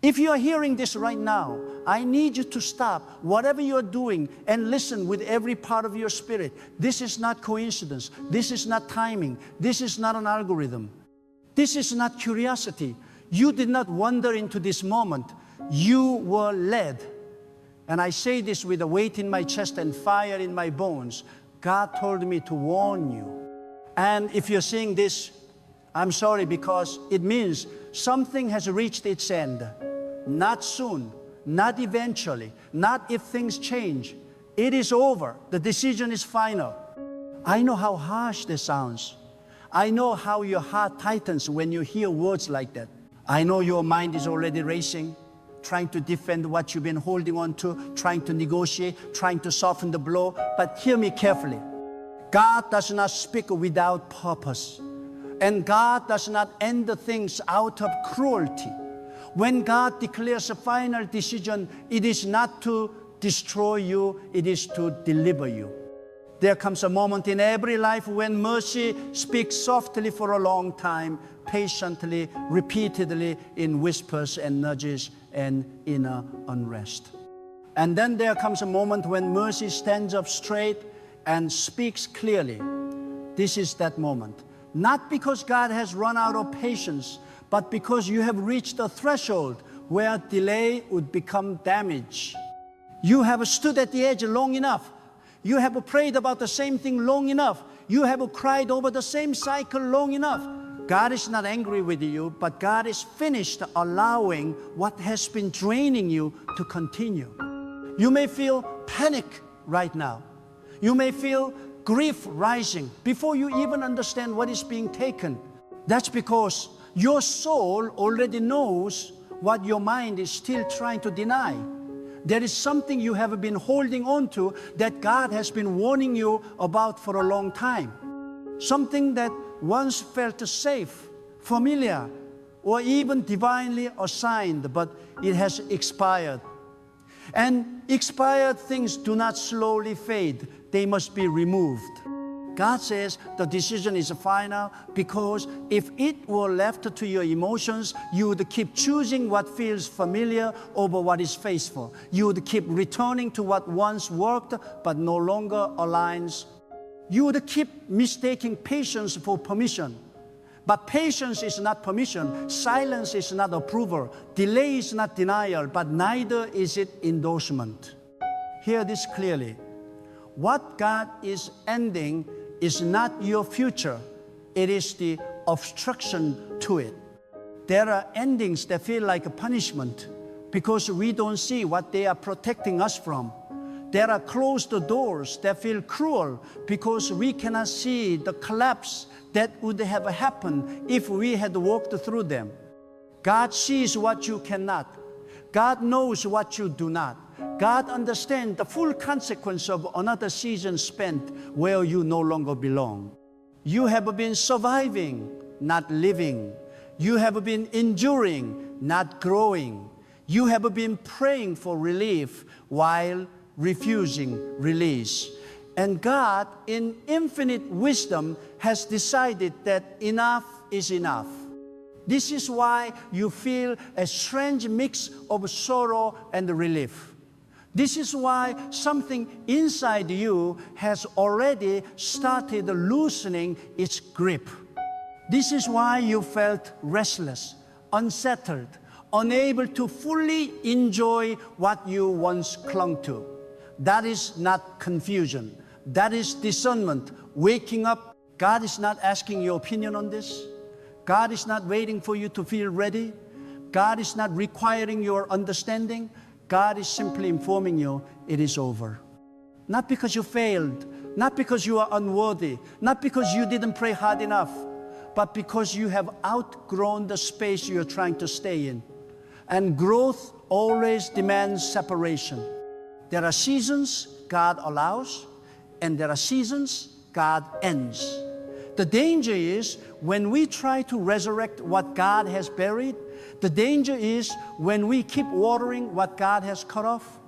If you are hearing this right now, I need you to stop whatever you're doing and listen with every part of your spirit. This is not coincidence. This is not timing. This is not an algorithm. This is not curiosity. You did not wander into this moment. You were led. And I say this with a weight in my chest and fire in my bones. God told me to warn you. And if you're seeing this, I'm sorry, because it means something has reached its end. Not soon, not eventually, not if things change. It is over. The decision is final. I know how harsh this sounds. I know how your heart tightens when you hear words like that. I know your mind is already racing, trying to defend what you've been holding on to, trying to negotiate, trying to soften the blow. But hear me carefully. God does not speak without purpose. And God does not end the things out of cruelty. When God declares a final decision, it is not to destroy you, it is to deliver you. There comes a moment in every life when mercy speaks softly for a long time, patiently, repeatedly, in whispers and nudges and inner unrest. And then there comes a moment when mercy stands up straight and speaks clearly. This is that moment. Not because God has run out of patience, but because you have reached a threshold where delay would become damage. You have stood at the edge long enough. You have prayed about the same thing long enough. You have cried over the same cycle long enough. God is not angry with you, but God is finished allowing what has been draining you to continue. You may feel panic right now. You may feel grief rising before you even understand what is being taken. That's because your soul already knows what your mind is still trying to deny. There is something you have been holding on to that God has been warning you about for a long time. Something that once felt safe, familiar, or even divinely assigned, but it has expired. And expired things do not slowly fade. They must be removed. God says the decision is final because if it were left to your emotions, you would keep choosing what feels familiar over what is faithful. You would keep returning to what once worked but no longer aligns. You would keep mistaking patience for permission. But patience is not permission. Silence is not approval. Delay is not denial, but neither is it endorsement. Hear this clearly. What God is ending is not your future. It is the obstruction to it. There are endings that feel like a punishment because we don't see what they are protecting us from. There are closed doors that feel cruel because we cannot see the collapse that would have happened if we had walked through them. God sees what you cannot. God knows what you do not. God understands the full consequence of another season spent where you no longer belong. You have been surviving, not living. You have been enduring, not growing. You have been praying for relief while refusing release. And God, in infinite wisdom, has decided that enough is enough. This is why you feel a strange mix of sorrow and relief. This is why something inside you has already started loosening its grip. This is why you felt restless, unsettled, unable to fully enjoy what you once clung to. That is not confusion. That is discernment. Waking up. God is not asking your opinion on this. God is not waiting for you to feel ready. God is not requiring your understanding. God is simply informing you it is over. Not because you failed, not because you are unworthy, not because you didn't pray hard enough, but because you have outgrown the space you're trying to stay in. And growth always demands separation. There are seasons God allows, and there are seasons God ends. The danger is when we try to resurrect what God has buried. The danger is when we keep watering what God has cut off.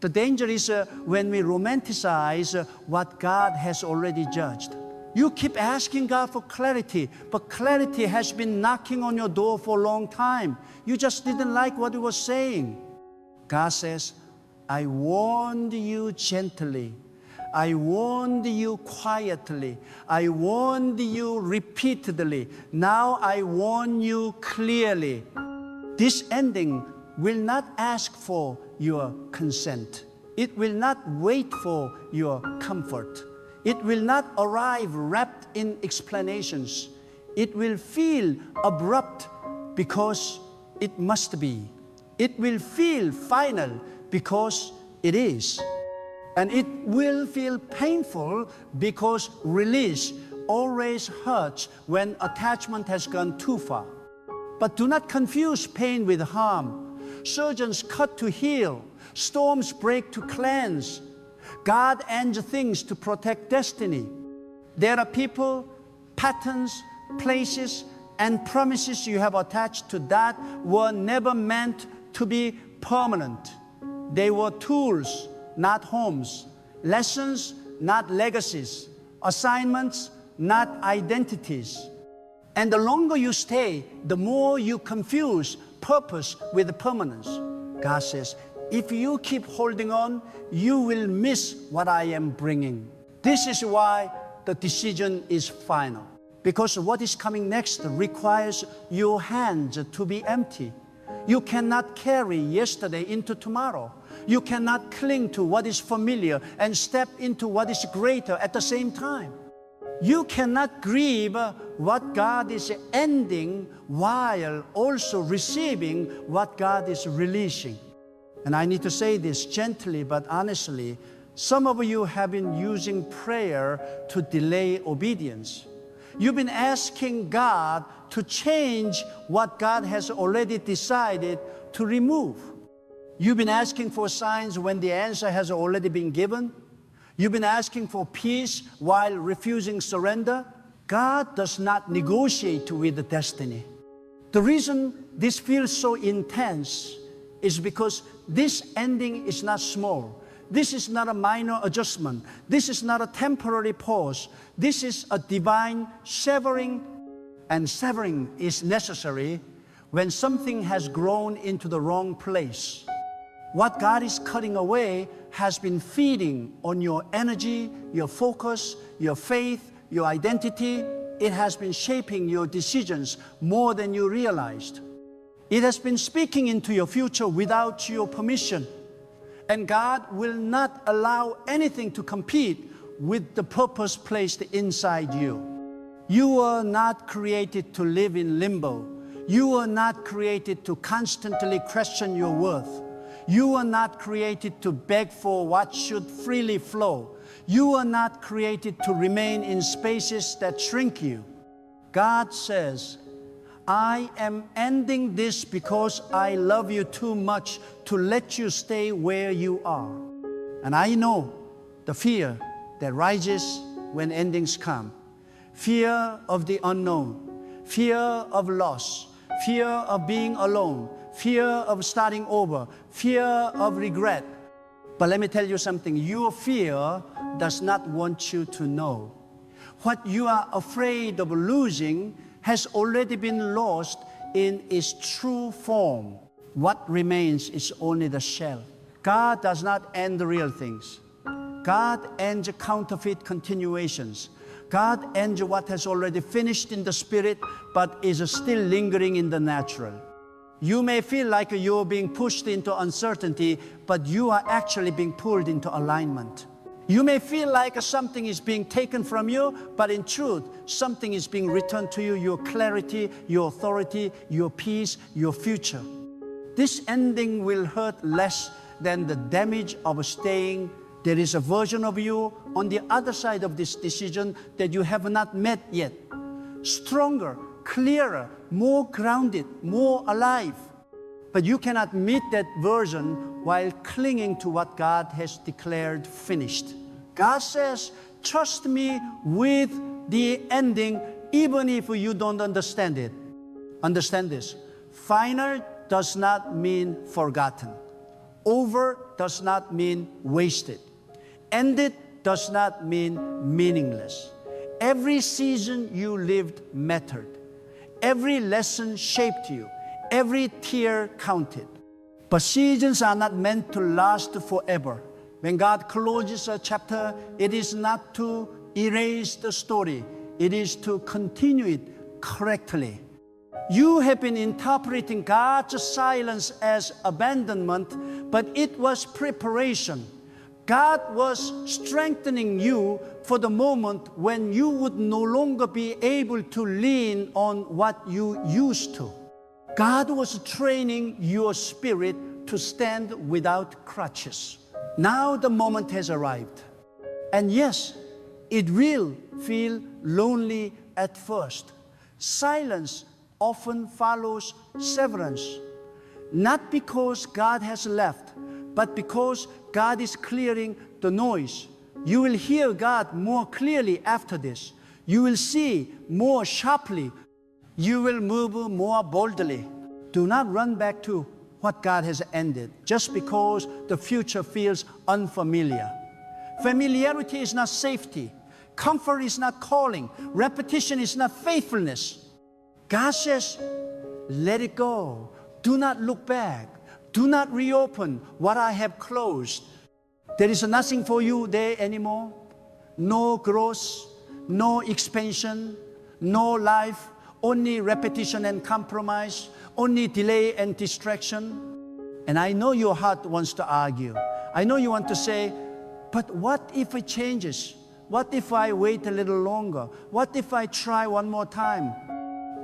The danger is when we romanticize what God has already judged. You keep asking God for clarity, but clarity has been knocking on your door for a long time. You just didn't like what He was saying. God says, I warned you gently. I warned you quietly. I warned you repeatedly. Now I warn you clearly. This ending will not ask for your consent. It will not wait for your comfort. It will not arrive wrapped in explanations. It will feel abrupt because it must be. It will feel final because it is. And it will feel painful because release always hurts when attachment has gone too far. But do not confuse pain with harm. Surgeons cut to heal. Storms break to cleanse. God ends things to protect destiny. There are people, patterns, places, and promises you have attached to that were never meant to be permanent. They were tools, not homes. Lessons, not legacies. Assignments, not identities. And the longer you stay, the more you confuse purpose with permanence. God says, if you keep holding on, you will miss what I am bringing. This is why the decision is final. Because what is coming next requires your hands to be empty. You cannot carry yesterday into tomorrow. You cannot cling to what is familiar and step into what is greater at the same time. You cannot grieve what God is ending while also receiving what God is releasing. And I need to say this gently but honestly. Some of you have been using prayer to delay obedience. You've been asking God to change what God has already decided to remove. You've been asking for signs when the answer has already been given. You've been asking for peace while refusing surrender. God does not negotiate with the destiny. The reason this feels so intense is because this ending is not small. This is not a minor adjustment. This is not a temporary pause. This is a divine severing, and severing is necessary when something has grown into the wrong place. What God is cutting away has been feeding on your energy, your focus, your faith, your identity. It has been shaping your decisions more than you realized. It has been speaking into your future without your permission. And God will not allow anything to compete with the purpose placed inside you. You were not created to live in limbo. You were not created to constantly question your worth. You were not created to beg for what should freely flow. You were not created to remain in spaces that shrink you. God says, I am ending this because I love you too much to let you stay where you are. And I know the fear that rises when endings come. Fear of the unknown, fear of loss, fear of being alone, fear of starting over, fear of regret. But let me tell you something, your fear does not want you to know. What you are afraid of losing has already been lost in its true form. What remains is only the shell. God does not end the real things. God ends counterfeit continuations. God ends what has already finished in the spirit, but is still lingering in the natural. You may feel like you're being pushed into uncertainty, but you are actually being pulled into alignment. You may feel like something is being taken from you, but in truth, something is being returned to you, your clarity, your authority, your peace, your future. This ending will hurt less than the damage of staying. There is a version of you on the other side of this decision that you have not met yet. Stronger, clearer, more grounded, more alive. But you cannot meet that version while clinging to what God has declared finished. God says, trust me with the ending, even if you don't understand it. Understand this. Final does not mean forgotten. Over does not mean wasted. Ended does not mean meaningless. Every season you lived mattered. Every lesson shaped you. Every tear counted. But seasons are not meant to last forever. When God closes a chapter, it is not to erase the story. It is to continue it correctly. You have been interpreting God's silence as abandonment, but it was preparation. God was strengthening you for the moment when you would no longer be able to lean on what you used to. God was training your spirit to stand without crutches. Now the moment has arrived. And yes, it will feel lonely at first. Silence often follows severance, not because God has left, but because God is clearing the noise. You will hear God more clearly after this. You will see more sharply. You will move more boldly. Do not run back to what God has ended just because the future feels unfamiliar. Familiarity is not safety. Comfort is not calling. Repetition is not faithfulness. God says, let it go. Do not look back. Do not reopen what I have closed. There is nothing for you there anymore. No growth, no expansion, no life, only repetition and compromise, only delay and distraction. And I know your heart wants to argue. I know you want to say, but what if it changes? What if I wait a little longer? What if I try one more time?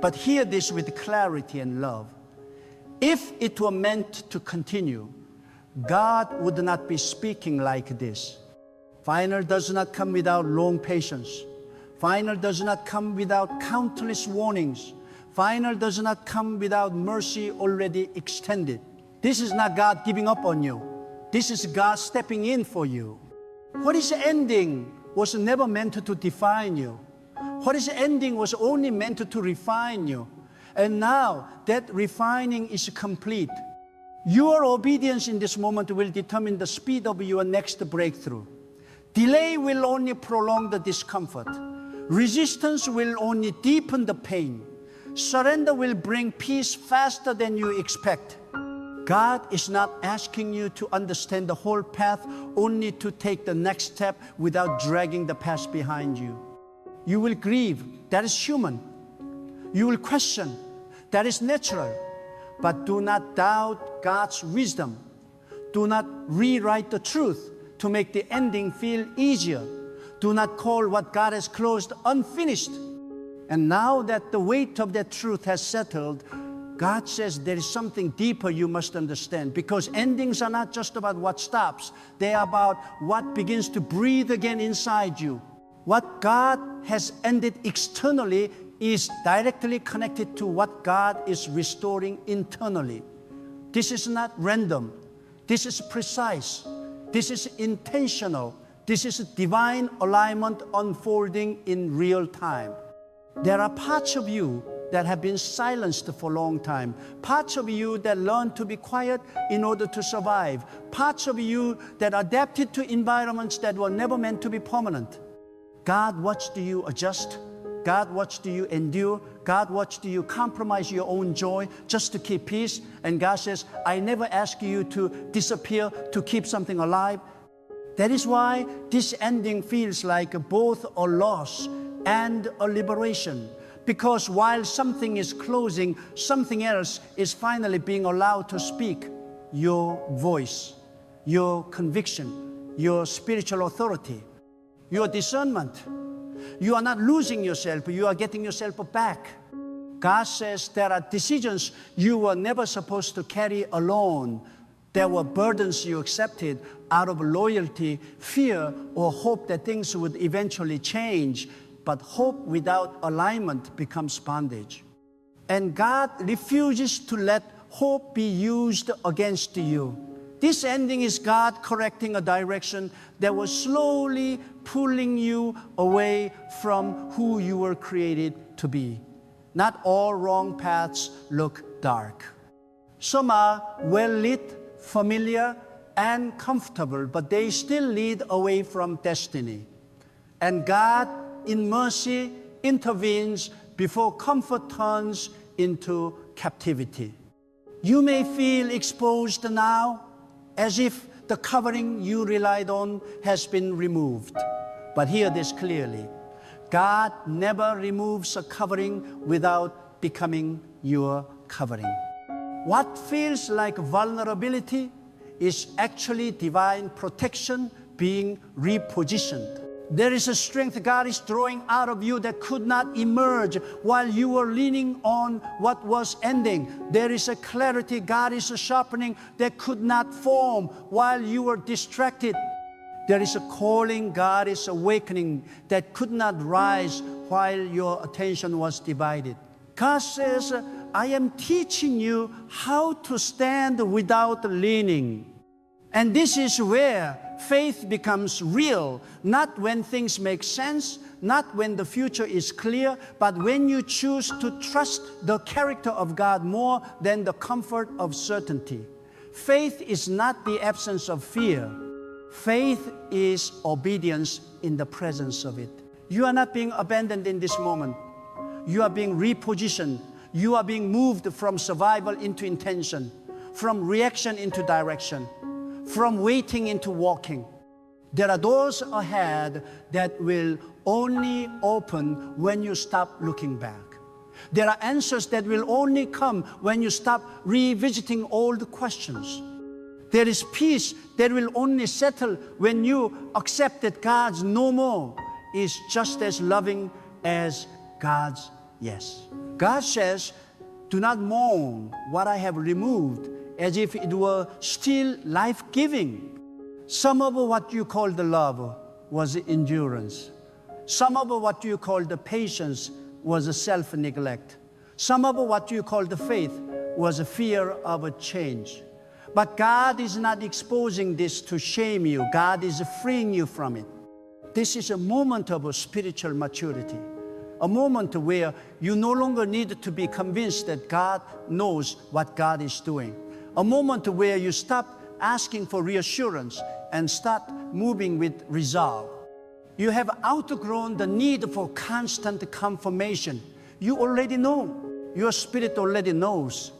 But hear this with clarity and love. If it were meant to continue, God would not be speaking like this. Final does not come without long patience. Final does not come without countless warnings. Final does not come without mercy already extended. This is not God giving up on you. This is God stepping in for you. What is ending was never meant to define you. What is ending was only meant to refine you. And now that refining is complete. Your obedience in this moment will determine the speed of your next breakthrough. Delay will only prolong the discomfort. Resistance will only deepen the pain. Surrender will bring peace faster than you expect. God is not asking you to understand the whole path, only to take the next step without dragging the past behind you. You will grieve, that is human. You will question, that is natural. But do not doubt God's wisdom. Do not rewrite the truth to make the ending feel easier. Do not call what God has closed unfinished. And now that the weight of that truth has settled, God says there is something deeper you must understand, because endings are not just about what stops. They are about what begins to breathe again inside you. What God has ended externally is directly connected to what God is restoring internally. This is not random. This is precise. This is intentional. This is divine alignment unfolding in real time. There are parts of you that have been silenced for a long time. Parts of you that learned to be quiet in order to survive. Parts of you that adapted to environments that were never meant to be permanent. God watched you adjust. God watched you endure. God watched you compromise your own joy just to keep peace. And God says, I never ask you to disappear to keep something alive. That is why this ending feels like both a loss and a liberation. Because while something is closing, something else is finally being allowed to speak. Your voice, your conviction, your spiritual authority, your discernment. You are not losing yourself, you are getting yourself back. God says there are decisions you were never supposed to carry alone. There were burdens you accepted out of loyalty, fear, or hope that things would eventually change. But hope without alignment becomes bondage. And God refuses to let hope be used against you. This ending is God correcting a direction that was slowly pulling you away from who you were created to be. Not all wrong paths look dark. Some are well-lit, familiar, and comfortable, but they still lead away from destiny. And God in mercy intervenes before comfort turns into captivity. You may feel exposed now, as if the covering you relied on has been removed. But hear this clearly. God never removes a covering without becoming your covering. What feels like vulnerability is actually divine protection being repositioned. There is a strength God is drawing out of you that could not emerge while you were leaning on what was ending. There is a clarity God is sharpening that could not form while you were distracted. There is a calling God is awakening that could not rise while your attention was divided. God says, I am teaching you how to stand without leaning. And this is where faith becomes real, not when things make sense, not when the future is clear, but when you choose to trust the character of God more than the comfort of certainty. Faith is not the absence of fear. Faith is obedience in the presence of it. You are not being abandoned in this moment. You are being repositioned. You are being moved from survival into intention, from reaction into direction, from waiting into walking. There are doors ahead that will only open when you stop looking back. There are answers that will only come when you stop revisiting old questions. There is peace that will only settle when you accept that God's no more is just as loving as God's yes. God says, do not mourn what I have removed as if it were still life-giving. Some of what you call the love was endurance. Some of what you call the patience was a self-neglect. Some of what you call the faith was a fear of a change. But God is not exposing this to shame you. God is freeing you from it. This is a moment of a spiritual maturity, a moment where you no longer need to be convinced that God knows what God is doing, a moment where you stop asking for reassurance and start moving with resolve. You have outgrown the need for constant confirmation. You already know. Your spirit already knows.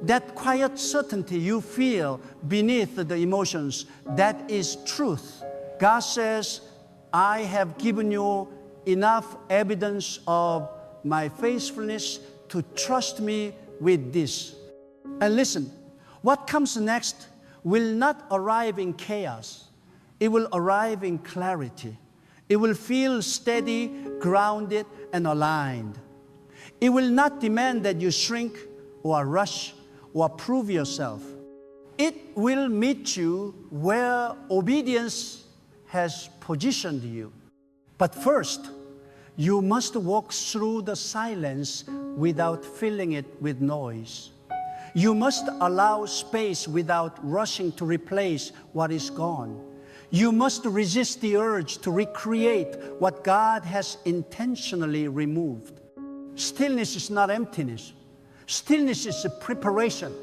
That quiet certainty you feel beneath the emotions, that is truth. God says, I have given you enough evidence of my faithfulness to trust me with this. And listen, what comes next will not arrive in chaos. It will arrive in clarity. It will feel steady, grounded, and aligned. It will not demand that you shrink or rush or prove yourself. It will meet you where obedience has positioned you. But first, you must walk through the silence without filling it with noise. You must allow space without rushing to replace what is gone. You must resist the urge to recreate what God has intentionally removed. Stillness is not emptiness. Stillness is a preparation.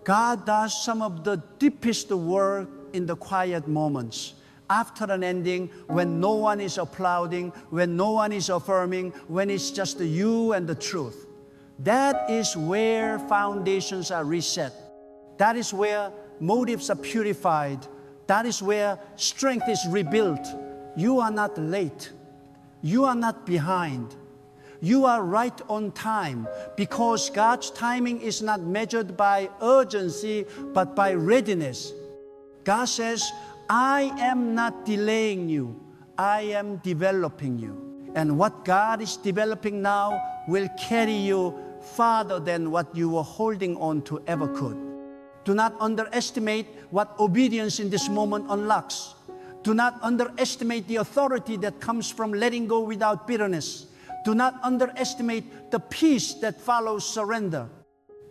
God does some of the deepest work in the quiet moments. After an ending, when no one is applauding, when no one is affirming, when it's just you and the truth. That is where foundations are reset. That is where motives are purified. That is where strength is rebuilt. You are not late. You are not behind. You are right on time, because God's timing is not measured by urgency, but by readiness. God says, I am not delaying you. I am developing you. And what God is developing now will carry you farther than what you were holding on to ever could. Do not underestimate what obedience in this moment unlocks. Do not underestimate the authority that comes from letting go without bitterness. Do not underestimate the peace that follows surrender.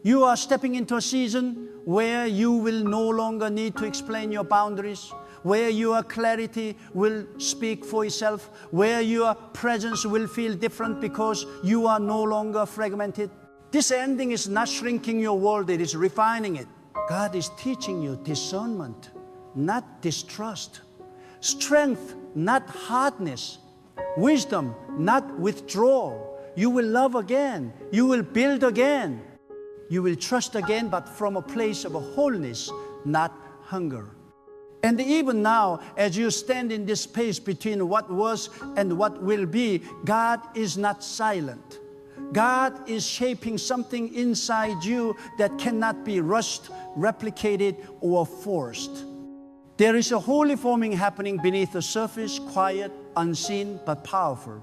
You are stepping into a season where you will no longer need to explain your boundaries, where your clarity will speak for itself, where your presence will feel different because you are no longer fragmented. This ending is not shrinking your world, it is refining it. God is teaching you discernment, not distrust. Strength, not hardness. Wisdom, not withdrawal. You will love again. You will build again. You will trust again, but from a place of wholeness, not hunger. And even now, as you stand in this space between what was and what will be, God is not silent. God is shaping something inside you that cannot be rushed, replicated, or forced. There is a holy forming happening beneath the surface, quiet, unseen, but powerful.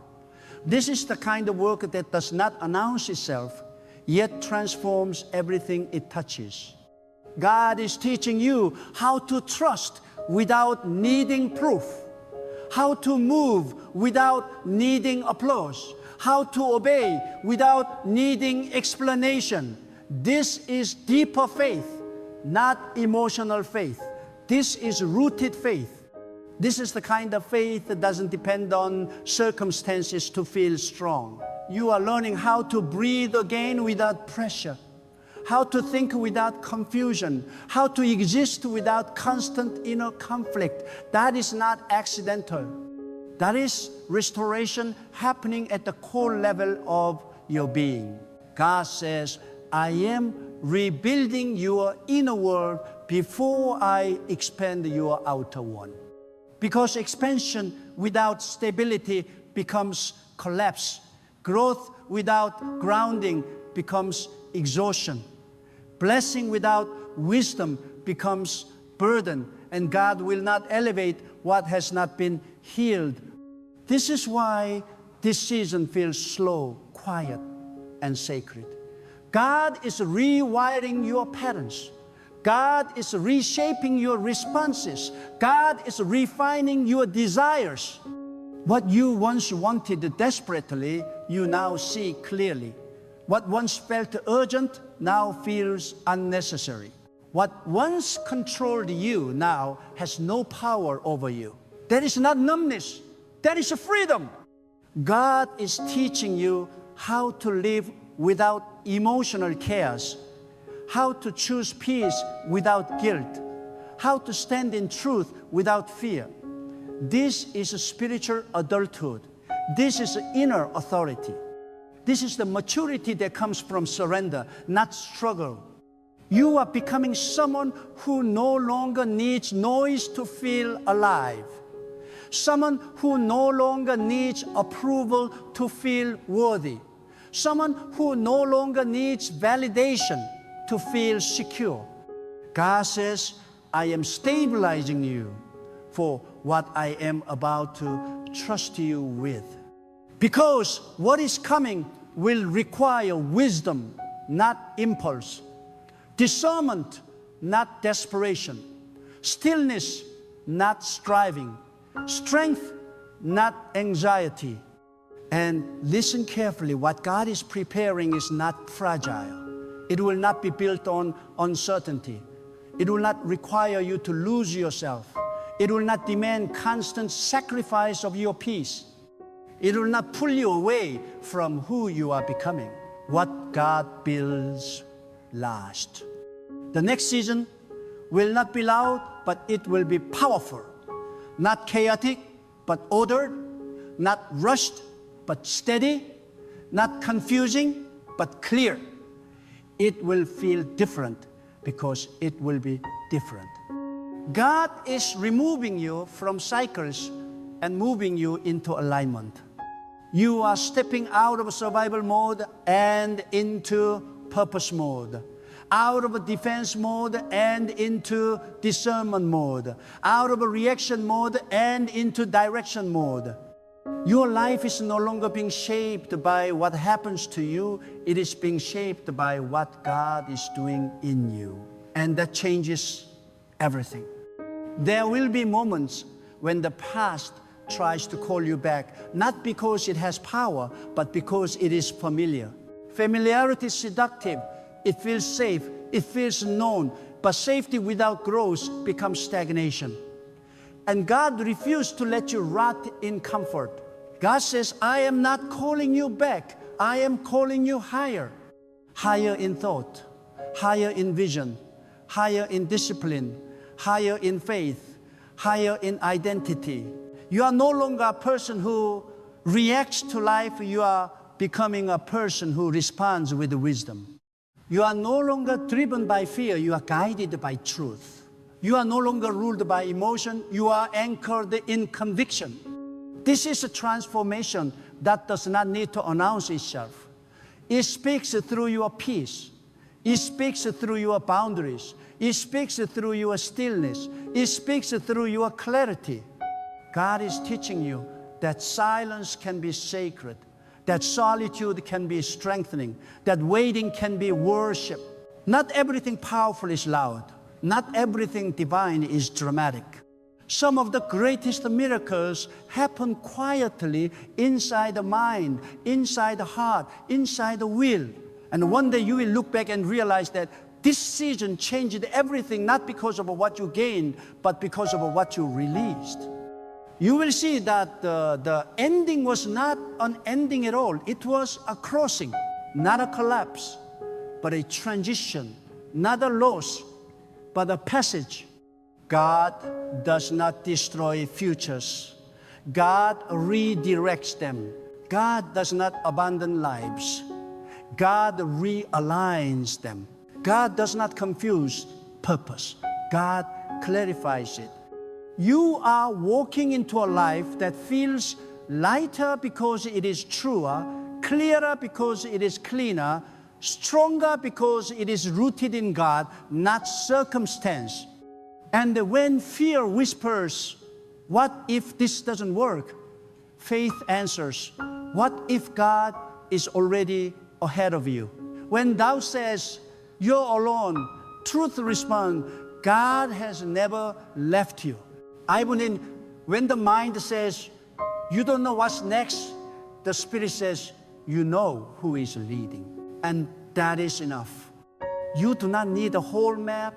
This is the kind of work that does not announce itself, yet transforms everything it touches. God is teaching you how to trust without needing proof, how to move without needing applause, how to obey without needing explanation. This is deeper faith, not emotional faith. This is rooted faith. This is the kind of faith that doesn't depend on circumstances to feel strong. You are learning how to breathe again without pressure, how to think without confusion, how to exist without constant inner conflict. That is not accidental. That is restoration happening at the core level of your being. God says, I am rebuilding your inner world before I expand your outer one. Because expansion without stability becomes collapse. Growth without grounding becomes exhaustion. Blessing without wisdom becomes burden, and God will not elevate what has not been healed. This is why this season feels slow, quiet, and sacred. God is rewiring your patterns. God is reshaping your responses. God is refining your desires. What you once wanted desperately, you now see clearly. What once felt urgent now feels unnecessary. What once controlled you now has no power over you. That is not numbness. That is a freedom. God is teaching you how to live without emotional chaos, how to choose peace without guilt, how to stand in truth without fear. This is a spiritual adulthood. This is inner authority. This is the maturity that comes from surrender, not struggle. You are becoming someone who no longer needs noise to feel alive. Someone who no longer needs approval to feel worthy. Someone who no longer needs validation to feel secure. God says, I am stabilizing you for what I am about to trust you with. Because what is coming will require wisdom, not impulse. Discernment, not desperation. Stillness, not striving. Strength, not anxiety. And listen carefully, what God is preparing is not fragile. It will not be built on uncertainty. It will not require you to lose yourself. It will not demand constant sacrifice of your peace. It will not pull you away from who you are becoming. What God builds lasts. The next season will not be loud, but it will be powerful. Not chaotic, but ordered. Not rushed, but steady. Not confusing, but clear. It will feel different because it will be different. God is removing you from cycles and moving you into alignment. You are stepping out of survival mode and into purpose mode. Out of a defense mode and into discernment mode. Out of a reaction mode and into direction mode. Your life is no longer being shaped by what happens to you. It is being shaped by what God is doing in you. And that changes everything. There will be moments when the past tries to call you back, not because it has power, but because it is familiar. Familiarity is seductive. It feels safe. It feels known. But safety without growth becomes stagnation. And God refused to let you rot in comfort. God says, I am not calling you back. I am calling you higher. Higher in thought, higher in vision, higher in discipline, higher in faith, higher in identity. You are no longer a person who reacts to life, you are becoming a person who responds with wisdom. You are no longer driven by fear, you are guided by truth. You are no longer ruled by emotion, you are anchored in conviction. This is a transformation that does not need to announce itself. It speaks through your peace. It speaks through your boundaries. It speaks through your stillness. It speaks through your clarity. God is teaching you that silence can be sacred, that solitude can be strengthening, that waiting can be worship. Not everything powerful is loud. Not everything divine is dramatic. Some of the greatest miracles happen quietly inside the mind, inside the heart, inside the will. And one day you will look back and realize that this season changed everything, not because of what you gained, but because of what you released. You will see that the ending was not an ending at all. It was a crossing, not a collapse, but a transition, not a loss, but a passage. God does not destroy futures. God redirects them. God does not abandon lives. God realigns them. God does not confuse purpose. God clarifies it. You are walking into a life that feels lighter because it is truer, clearer because it is cleaner, stronger because it is rooted in God, not circumstance. And when fear whispers, what if this doesn't work? Faith answers, what if God is already ahead of you? When doubt says, you're alone, truth responds, God has never left you. I mean, when the mind says, you don't know what's next, the Spirit says, you know who is leading. And that is enough. You do not need a whole map.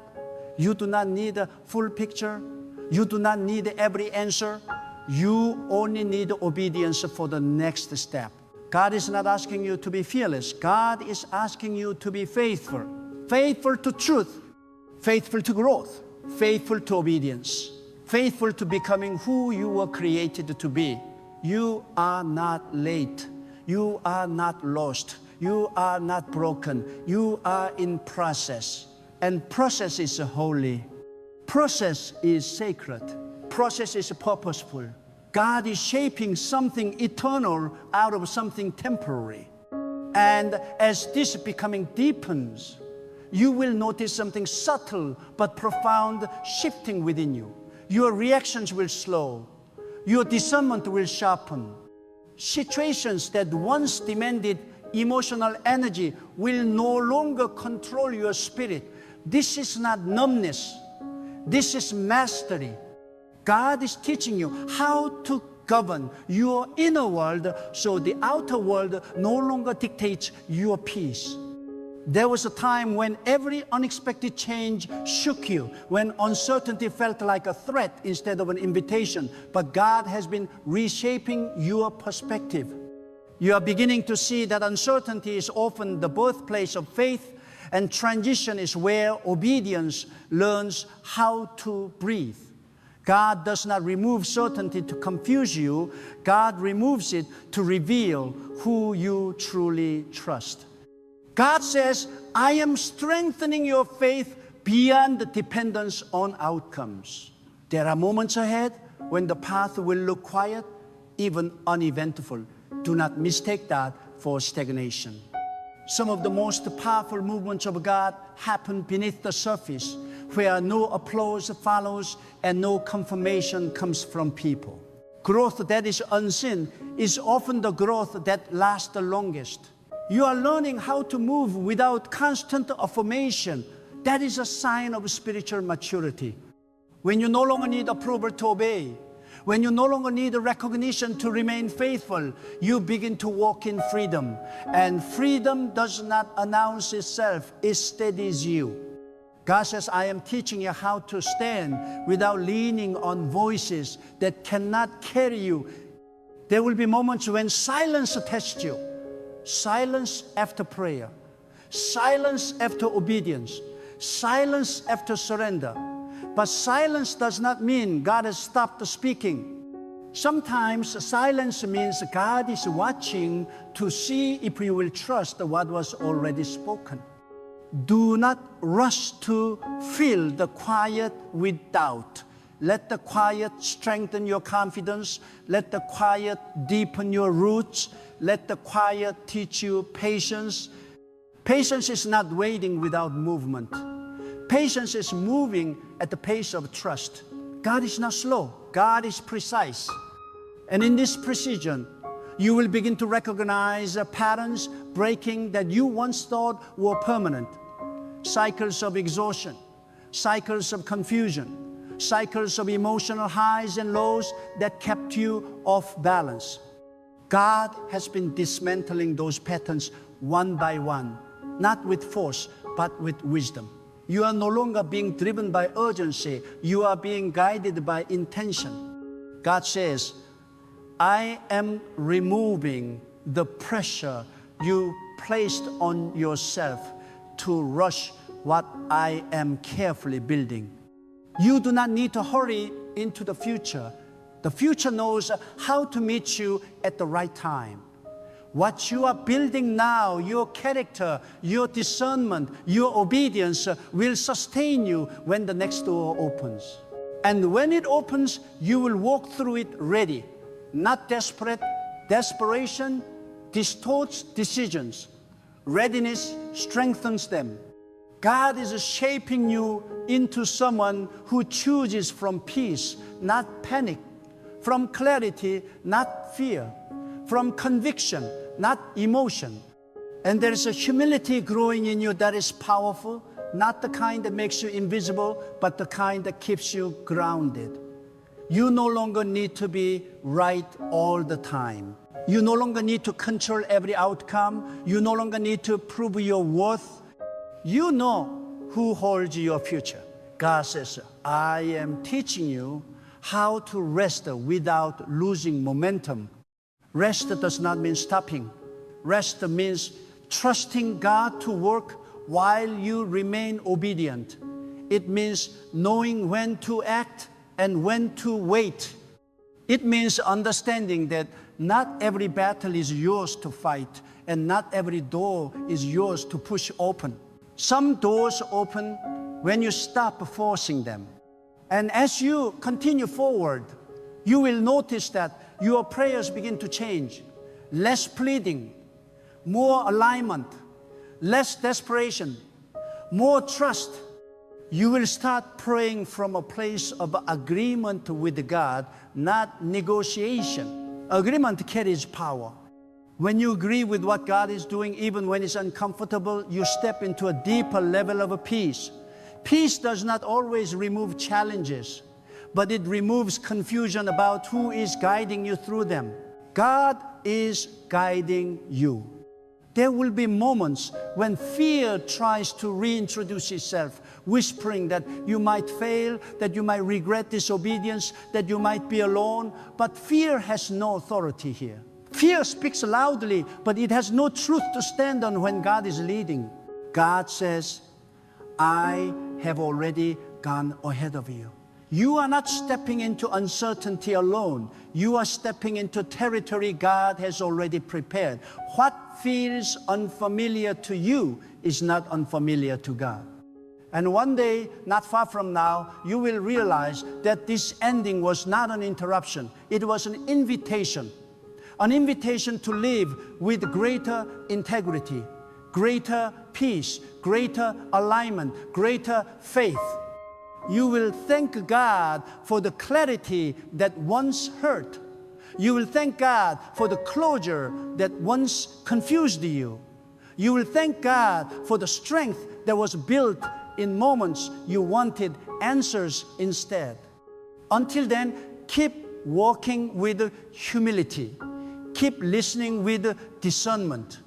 You do not need a full picture. You do not need every answer. You only need obedience for the next step. God is not asking you to be fearless. God is asking you to be faithful. Faithful to truth. Faithful to growth. Faithful to obedience. Faithful to becoming who you were created to be. You are not late. You are not lost. You are not broken. You are in process. And process is holy. Process is sacred. Process is purposeful. God is shaping something eternal out of something temporary. And as this becoming deepens, you will notice something subtle but profound shifting within you. Your reactions will slow. Your discernment will sharpen. Situations that once demanded emotional energy will no longer control your spirit. This is not numbness. This is mastery. God is teaching you how to govern your inner world so the outer world no longer dictates your peace. There was a time when every unexpected change shook you, when uncertainty felt like a threat instead of an invitation. But God has been reshaping your perspective. You are beginning to see that uncertainty is often the birthplace of faith, and transition is where obedience learns how to breathe. God does not remove certainty to confuse you. God removes it to reveal who you truly trust. God says, I am strengthening your faith beyond the dependence on outcomes. There are moments ahead when the path will look quiet, even uneventful. Do not mistake that for stagnation. Some of the most powerful movements of God happen beneath the surface, where no applause follows and no confirmation comes from people. Growth that is unseen is often the growth that lasts the longest. You are learning how to move without constant affirmation. That is a sign of spiritual maturity. When you no longer need approval to obey, when you no longer need recognition to remain faithful, you begin to walk in freedom. And freedom does not announce itself, it steadies you. God says, I am teaching you how to stand without leaning on voices that cannot carry you. There will be moments when silence tests you. Silence after prayer. Silence after obedience. Silence after surrender. But silence does not mean God has stopped speaking. Sometimes silence means God is watching to see if you will trust what was already spoken. Do not rush to fill the quiet with doubt. Let the quiet strengthen your confidence. Let the quiet deepen your roots. Let the quiet teach you patience. Patience is not waiting without movement. Patience is moving at the pace of trust. God is not slow. God is precise. And in this precision, you will begin to recognize patterns breaking that you once thought were permanent. Cycles of exhaustion, cycles of confusion, cycles of emotional highs and lows that kept you off balance. God has been dismantling those patterns one by one, not with force, but with wisdom. You are no longer being driven by urgency. You are being guided by intention. God says, I am removing the pressure you placed on yourself to rush what I am carefully building. You do not need to hurry into the future. The future knows how to meet you at the right time. What you are building now, your character, your discernment, your obedience will sustain you when the next door opens. And when it opens, you will walk through it ready, not desperate. Desperation distorts decisions. Readiness strengthens them. God is shaping you into someone who chooses from peace, not panic, from clarity, not fear, from conviction, not emotion. And there is a humility growing in you that is powerful, not the kind that makes you invisible, but the kind that keeps you grounded. You no longer need to be right all the time. You no longer need to control every outcome. You no longer need to prove your worth. You know who holds your future. God says, I am teaching you how to rest without losing momentum. Rest does not mean stopping. Rest means trusting God to work while you remain obedient. It means knowing when to act and when to wait. It means understanding that not every battle is yours to fight, and not every door is yours to push open. Some doors open when you stop forcing them. And as you continue forward, you will notice that your prayers begin to change. Less pleading, more alignment, less desperation, more trust. You will start praying from a place of agreement with God, not negotiation. Agreement carries power. When you agree with what God is doing, even when it's uncomfortable, you step into a deeper level of peace. Peace does not always remove challenges, but it removes confusion about who is guiding you through them. God is guiding you. There will be moments when fear tries to reintroduce itself, whispering that you might fail, that you might regret disobedience, that you might be alone. But fear has no authority here. Fear speaks loudly, but it has no truth to stand on when God is leading. God says, I have already gone ahead of you. You are not stepping into uncertainty alone. You are stepping into territory God has already prepared. What feels unfamiliar to you is not unfamiliar to God. And one day, not far from now, you will realize that this ending was not an interruption. It was an invitation to live with greater integrity, greater peace, greater alignment, greater faith. You will thank God for the clarity that once hurt. You will thank God for the closure that once confused you. You will thank God for the strength that was built in moments you wanted answers instead. Until then, keep walking with humility. Keep listening with discernment.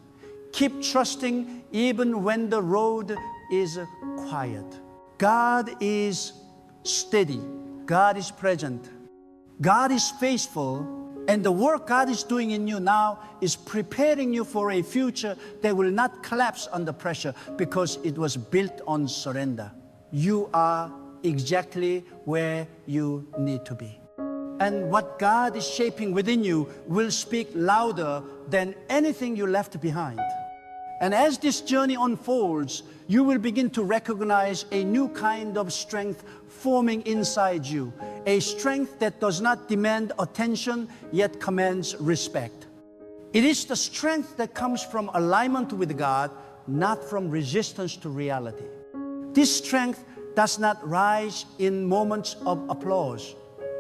Keep trusting even when the road is quiet. God is steady. God is present. God is faithful. And the work God is doing in you now is preparing you for a future that will not collapse under pressure because it was built on surrender. You are exactly where you need to be. And what God is shaping within you will speak louder than anything you left behind. And as this journey unfolds, you will begin to recognize a new kind of strength forming inside you, a strength that does not demand attention, yet commands respect. It is the strength that comes from alignment with God, not from resistance to reality. This strength does not rise in moments of applause.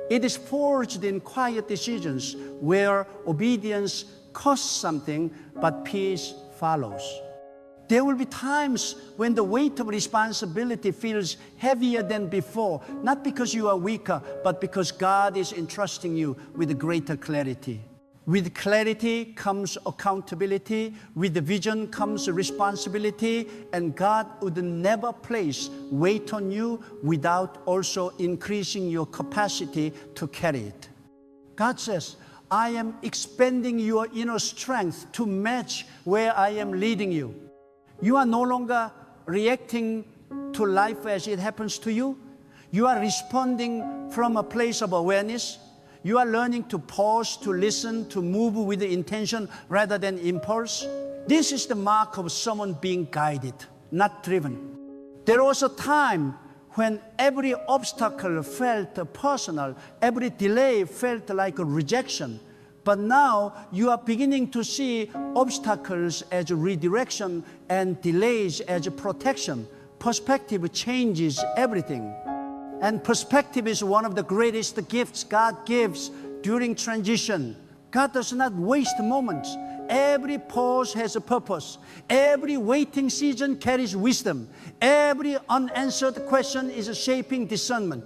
It is forged in quiet decisions where obedience costs something, but peace follows. There will be times when the weight of responsibility feels heavier than before, not because you are weaker, but because God is entrusting you with greater clarity. With clarity comes accountability, with vision comes responsibility, and God would never place weight on you without also increasing your capacity to carry it. God says, I am expanding your inner strength to match where I am leading you. You are no longer reacting to life as it happens to you. You are responding from a place of awareness. You are learning to pause, to listen, to move with the intention rather than impulse. This is the mark of someone being guided, not driven. There was a time when every obstacle felt personal, every delay felt like a rejection. But now you are beginning to see obstacles as a redirection and delays as a protection. Perspective changes everything. And perspective is one of the greatest gifts God gives during transition. God does not waste moments. Every pause has a purpose. Every waiting season carries wisdom. Every unanswered question is shaping discernment.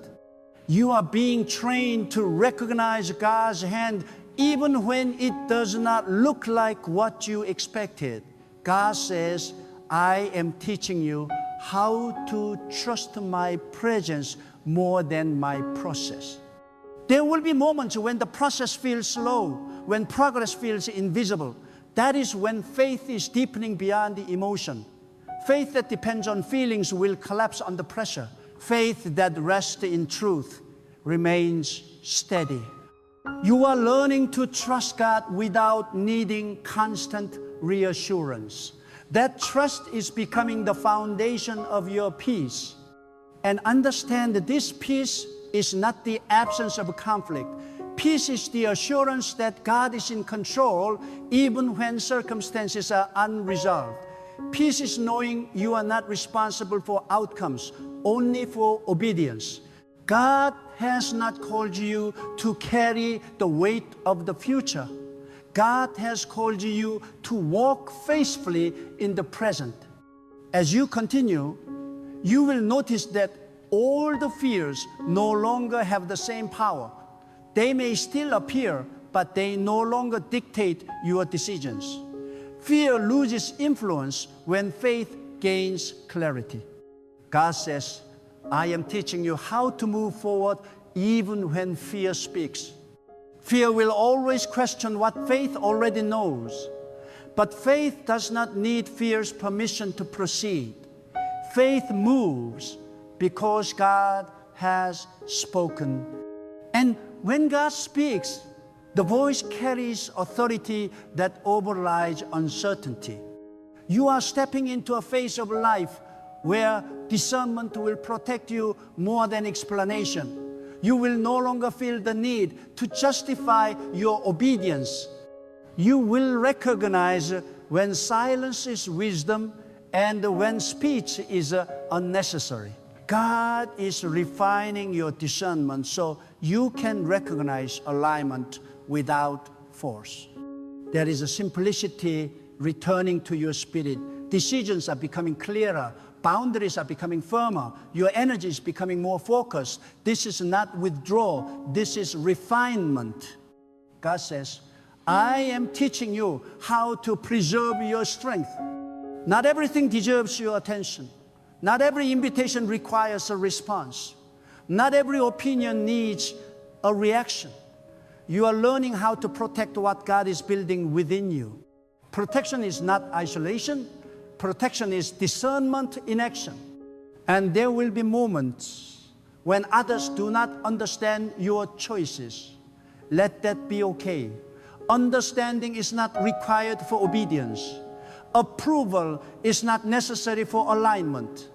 You are being trained to recognize God's hand even when it does not look like what you expected. God says, I am teaching you how to trust my presence more than my process. There will be moments when the process feels slow, when progress feels invisible. That is when faith is deepening beyond the emotion. Faith that depends on feelings will collapse under pressure. Faith that rests in truth remains steady. You are learning to trust God without needing constant reassurance. That trust is becoming the foundation of your peace. And understand that this peace is not the absence of conflict. Peace is the assurance that God is in control even when circumstances are unresolved. Peace is knowing you are not responsible for outcomes, only for obedience. God has not called you to carry the weight of the future. God has called you to walk faithfully in the present. As you continue, you will notice that all the fears no longer have the same power. They may still appear, but they no longer dictate your decisions. Fear loses influence when faith gains clarity. God says, I am teaching you how to move forward even when fear speaks. Fear will always question what faith already knows. But faith does not need fear's permission to proceed. Faith moves because God has spoken. And when God speaks, the voice carries authority that overrides uncertainty. You are stepping into a phase of life where discernment will protect you more than explanation. You will no longer feel the need to justify your obedience. You will recognize when silence is wisdom and when speech is unnecessary. God is refining your discernment so you can recognize alignment without force. There is a simplicity returning to your spirit. Decisions are becoming clearer. Boundaries are becoming firmer. Your energy is becoming more focused. This is not withdrawal. This is refinement. God says, I am teaching you how to preserve your strength. Not everything deserves your attention. Not every invitation requires a response. Not every opinion needs a reaction. You are learning how to protect what God is building within you. Protection is not isolation. Protection is discernment in action. And there will be moments when others do not understand your choices. let that be okay. Understanding is not required for obedience. Approval is not necessary for alignment.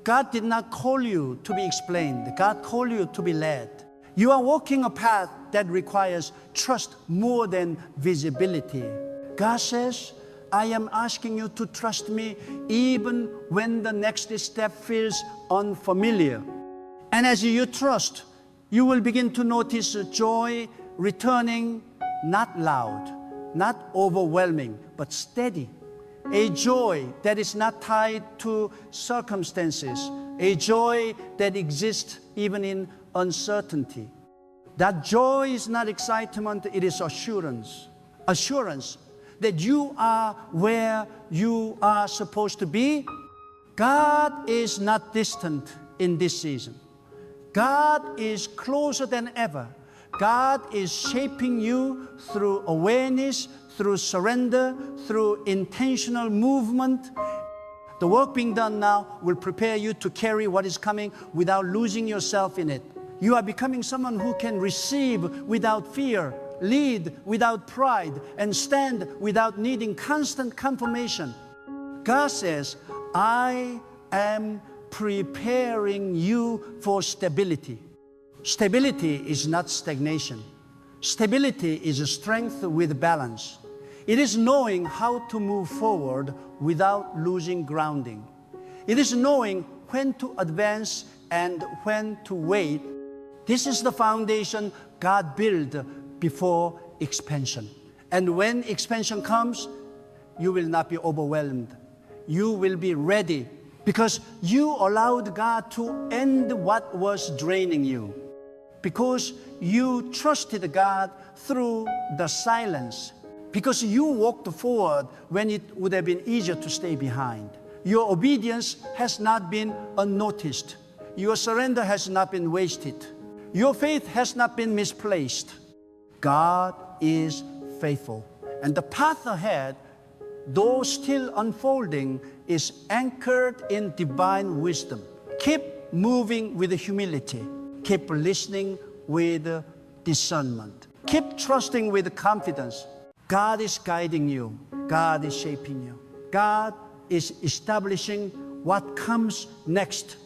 God did not call you to be explained. God called you to be led. You are walking a path that requires trust more than visibility. God says, I am asking you to trust me even when the next step feels unfamiliar. And as you trust, you will begin to notice joy returning, not loud, not overwhelming, but steady. A joy that is not tied to circumstances, a joy that exists even in uncertainty. That joy is not excitement, it is assurance. Assurance that you are where you are supposed to be. God is not distant in this season. God is closer than ever. God is shaping you through awareness, through surrender, through intentional movement. The work being done now will prepare you to carry what is coming without losing yourself in it. You are becoming someone who can receive without fear, lead without pride, and stand without needing constant confirmation. God says, I am preparing you for stability. Stability is not stagnation. Stability is a strength with balance. It is knowing how to move forward without losing grounding. It is knowing when to advance and when to wait. This is the foundation God built before expansion. And when expansion comes, you will not be overwhelmed. You will be ready because you allowed God to end what was draining you. Because you trusted God through the silence. Because you walked forward when it would have been easier to stay behind. Your obedience has not been unnoticed. Your surrender has not been wasted. Your faith has not been misplaced. God is faithful. And the path ahead, though still unfolding, is anchored in divine wisdom. Keep moving with humility. Keep listening with discernment. Keep trusting with confidence. God is guiding you. God is shaping you. God is establishing what comes next.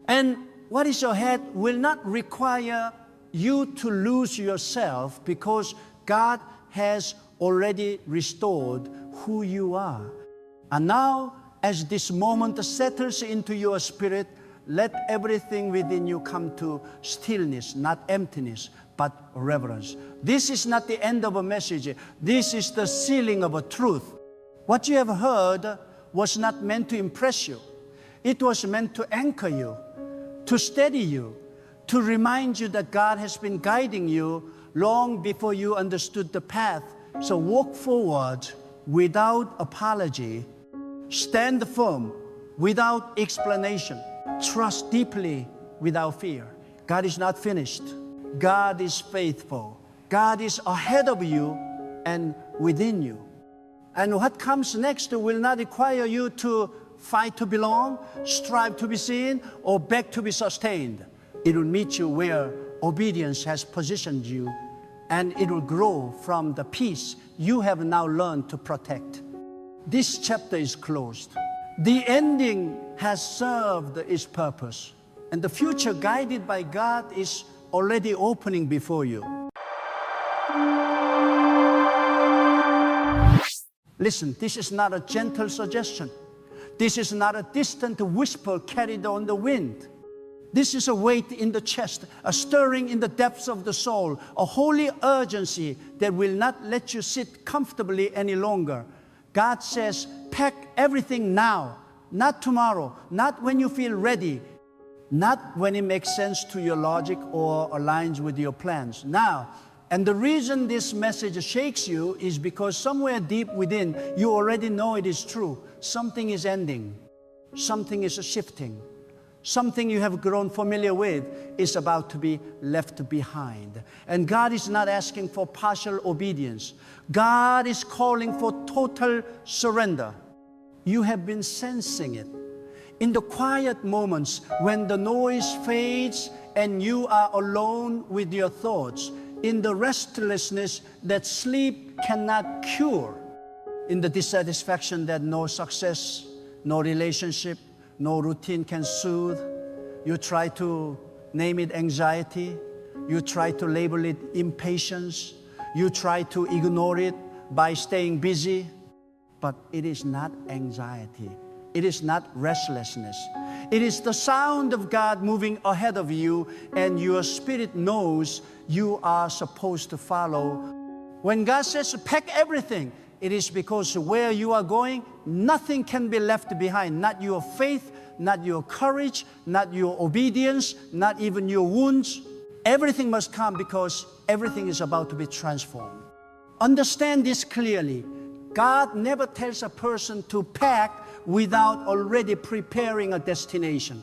And what is ahead will not require you to lose yourself because God has already restored who you are. And now, as this moment settles into your spirit, let everything within you come to stillness, not emptiness, but reverence. This is not the end of a message. This is the sealing of a truth. What you have heard was not meant to impress you. It was meant to anchor you, to steady you, to remind you that God has been guiding you long before you understood the path. So walk forward without apology. Stand firm without explanation. Trust deeply without fear. God is not finished. God is faithful. God is ahead of you and within you. And what comes next will not require you to fight to belong, strive to be seen, or beg to be sustained. It will meet you where obedience has positioned you, and it will grow from the peace you have now learned to protect. This chapter is closed. The ending has served its purpose, and the future guided by God is already opening before you. Listen, this is not a gentle suggestion. This is not a distant whisper carried on the wind. This is a weight in the chest, a stirring in the depths of the soul, a holy urgency that will not let you sit comfortably any longer. God says, pack everything now, not tomorrow, not when you feel ready, not when it makes sense to your logic or aligns with your plans. Now, and the reason this message shakes you is because somewhere deep within, you already know it is true. Something is ending. Something is shifting. Something you have grown familiar with is about to be left behind. And God is not asking for partial obedience. God is calling for total surrender. You have been sensing it. In the quiet moments when the noise fades and you are alone with your thoughts, in the restlessness that sleep cannot cure, in the dissatisfaction that no success, no relationship, no routine can soothe. You try to name it anxiety. You try to label it impatience. You try to ignore it by staying busy. But it is not anxiety. It is not restlessness. It is the sound of God moving ahead of you, and your spirit knows you are supposed to follow. When God says, pack everything, it is because where you are going, nothing can be left behind. Not your faith, not your courage, not your obedience, not even your wounds. Everything must come because everything is about to be transformed. Understand this clearly. God never tells a person to pack without already preparing a destination.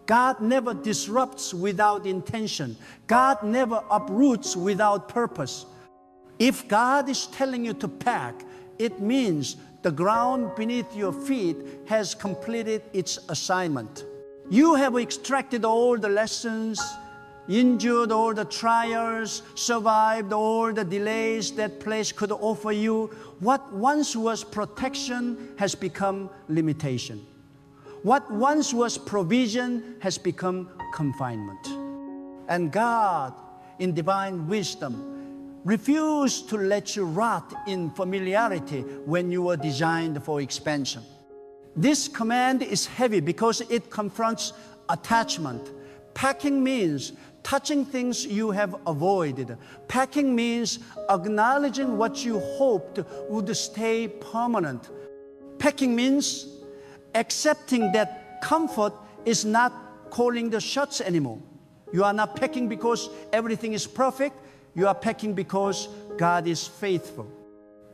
God never disrupts without intention. God never uproots without purpose. If God is telling you to pack, it means the ground beneath your feet has completed its assignment. You have extracted all the lessons, endured all the trials, survived all the delays that place could offer you. What once was protection has become limitation. What once was provision has become confinement. And God, in divine wisdom, refused to let you rot in familiarity when you were designed for expansion. This command is heavy because it confronts attachment. Packing means touching things you have avoided. Packing means acknowledging what you hoped would stay permanent. Packing means accepting that comfort is not calling the shots anymore. You are not packing because everything is perfect. You are packing because God is faithful.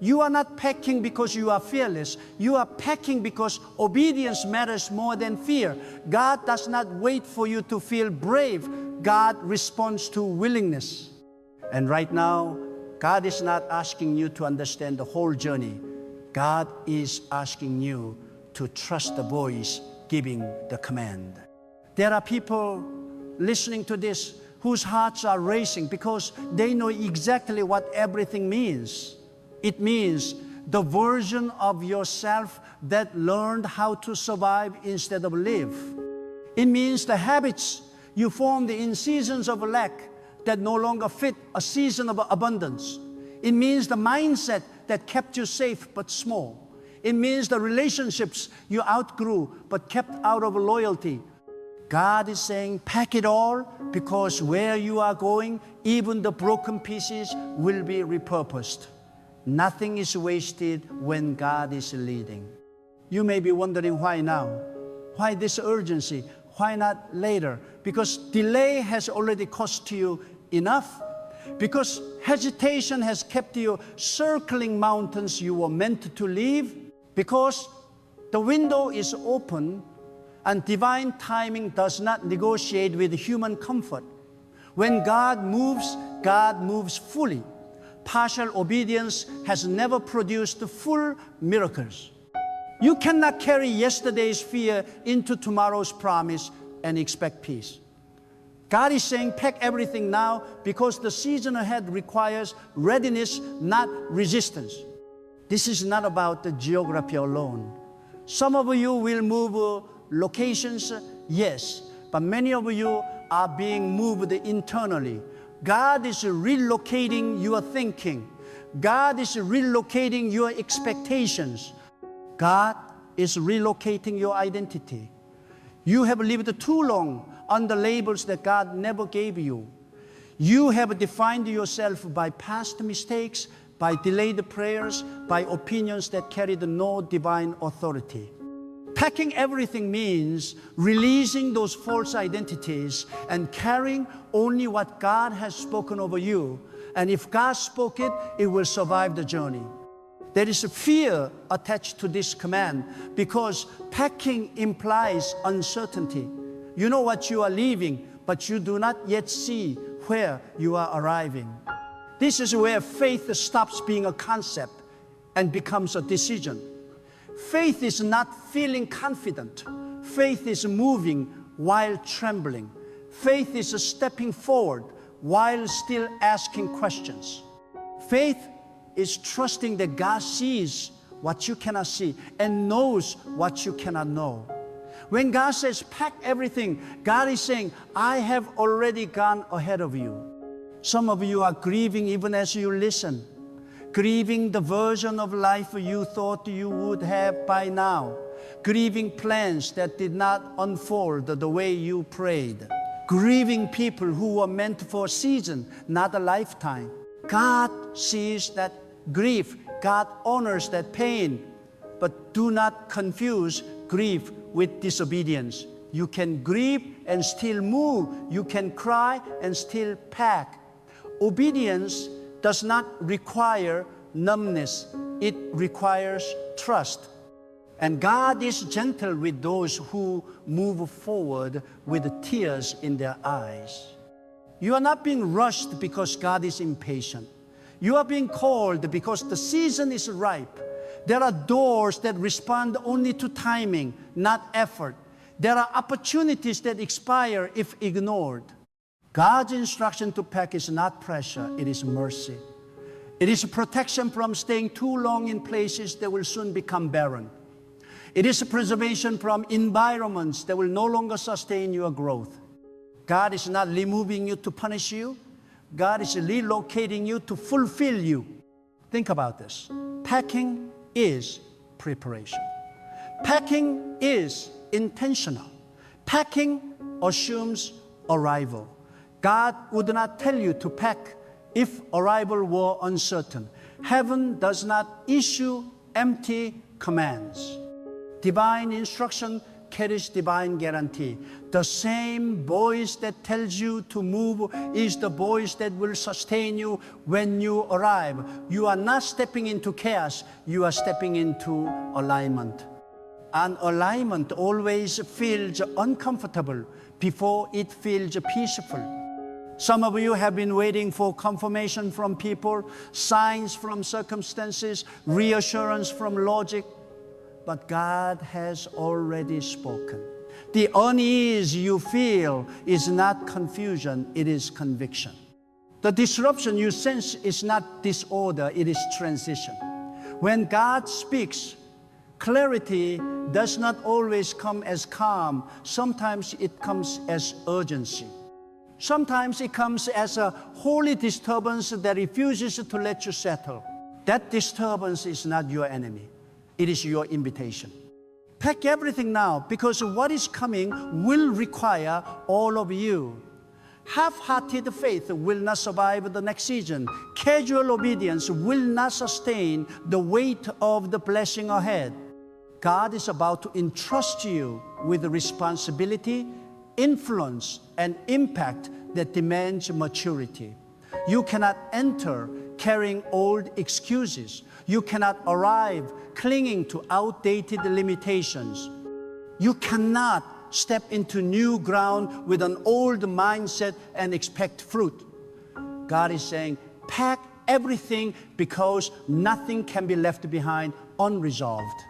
You are not packing because you are fearless. You are packing because obedience matters more than fear. God does not wait for you to feel brave. God responds to willingness. And right now, God is not asking you to understand the whole journey. God is asking you to trust the voice giving the command. There are people listening to this whose hearts are racing because they know exactly what everything means. It means the version of yourself that learned how to survive instead of live. It means the habits you formed in seasons of lack that no longer fit a season of abundance. It means the mindset that kept you safe but small. It means the relationships you outgrew but kept out of loyalty. God is saying, pack it all, because where you are going, even the broken pieces will be repurposed. Nothing is wasted when God is leading. You may be wondering why now? Why this urgency? Why not later? Because delay has already cost you enough. Because hesitation has kept you circling mountains you were meant to leave. Because the window is open and divine timing does not negotiate with human comfort. When God moves fully. Partial obedience has never produced full miracles. You cannot carry yesterday's fear into tomorrow's promise and expect peace. God is saying, pack everything now because the season ahead requires readiness, not resistance. This is not about the geography alone. Some of you will move locations, yes, but many of you are being moved internally. God is relocating your thinking. God is relocating your expectations. God is relocating your identity. You have lived too long under labels that God never gave you. You have defined yourself by past mistakes, by delayed prayers, by opinions that carried no divine authority. Packing everything means releasing those false identities and carrying only what God has spoken over you. And if God spoke it, it will survive the journey. There is a fear attached to this command because packing implies uncertainty. You know what you are leaving, but you do not yet see where you are arriving. This is where faith stops being a concept and becomes a decision. Faith is not feeling confident. Faith is moving while trembling. Faith is stepping forward while still asking questions. Faith is trusting that God sees what you cannot see and knows what you cannot know. When God says, pack everything, God is saying, I have already gone ahead of you. Some of you are grieving even as you listen, grieving the version of life you thought you would have by now, grieving plans that did not unfold the way you prayed, grieving people who were meant for a season, not a lifetime. God sees that grief. God honors that pain. But do not confuse grief with disobedience. You can grieve and still move. You can cry and still pack. Obedience does not require numbness. It requires trust. And God is gentle with those who move forward with tears in their eyes. You are not being rushed because God is impatient. You are being called because the season is ripe. There are doors that respond only to timing, not effort. There are opportunities that expire if ignored. God's instruction to pack is not pressure, it is mercy. It is protection from staying too long in places that will soon become barren. It is preservation from environments that will no longer sustain your growth. God is not removing you to punish you. God is relocating you to fulfill you. Think about this. Packing is preparation. Packing is intentional. Packing assumes arrival. God would not tell you to pack if arrival were uncertain. Heaven does not issue empty commands. Divine instruction carries divine guarantee. The same voice that tells you to move is the voice that will sustain you when you arrive. You are not stepping into chaos, you are stepping into alignment. And alignment always feels uncomfortable before it feels peaceful. Some of you have been waiting for confirmation from people, signs from circumstances, reassurance from logic. But God has already spoken. The unease you feel is not confusion, it is conviction. The disruption you sense is not disorder, it is transition. When God speaks, clarity does not always come as calm. Sometimes it comes as urgency. Sometimes it comes as a holy disturbance that refuses to let you settle. That disturbance is not your enemy. It is your invitation. Pack everything now because what is coming will require all of you. Half-hearted faith will not survive the next season. Casual obedience will not sustain the weight of the blessing ahead. God is about to entrust you with responsibility, influence, and impact that demands maturity. You cannot enter carrying old excuses. You cannot arrive clinging to outdated limitations. You cannot step into new ground with an old mindset and expect fruit. God is saying, pack everything because nothing can be left behind unresolved.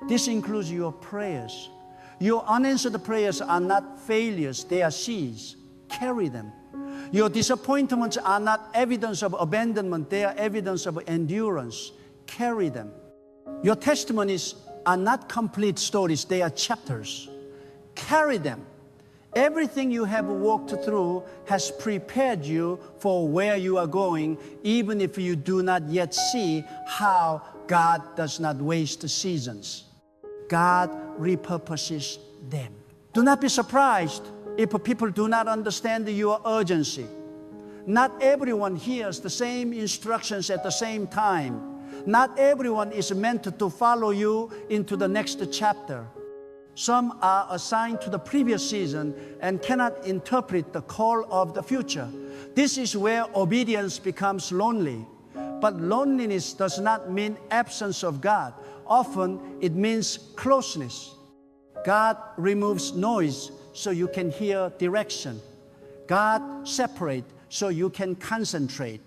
This includes your prayers. Your unanswered prayers are not failures, they are seeds. Carry them. Your disappointments are not evidence of abandonment, they are evidence of endurance. Carry them. Your testimonies are not complete stories, they are chapters. Carry them. Everything you have walked through has prepared you for where you are going, even if you do not yet see how God does not waste seasons. God repurposes them. Do not be surprised if people do not understand your urgency. Not everyone hears the same instructions at the same time. Not everyone is meant to follow you into the next chapter. Some are assigned to the previous season and cannot interpret the call of the future. This is where obedience becomes lonely. But loneliness does not mean absence of God. Often it means closeness. God removes noise so you can hear direction. God separates so you can concentrate.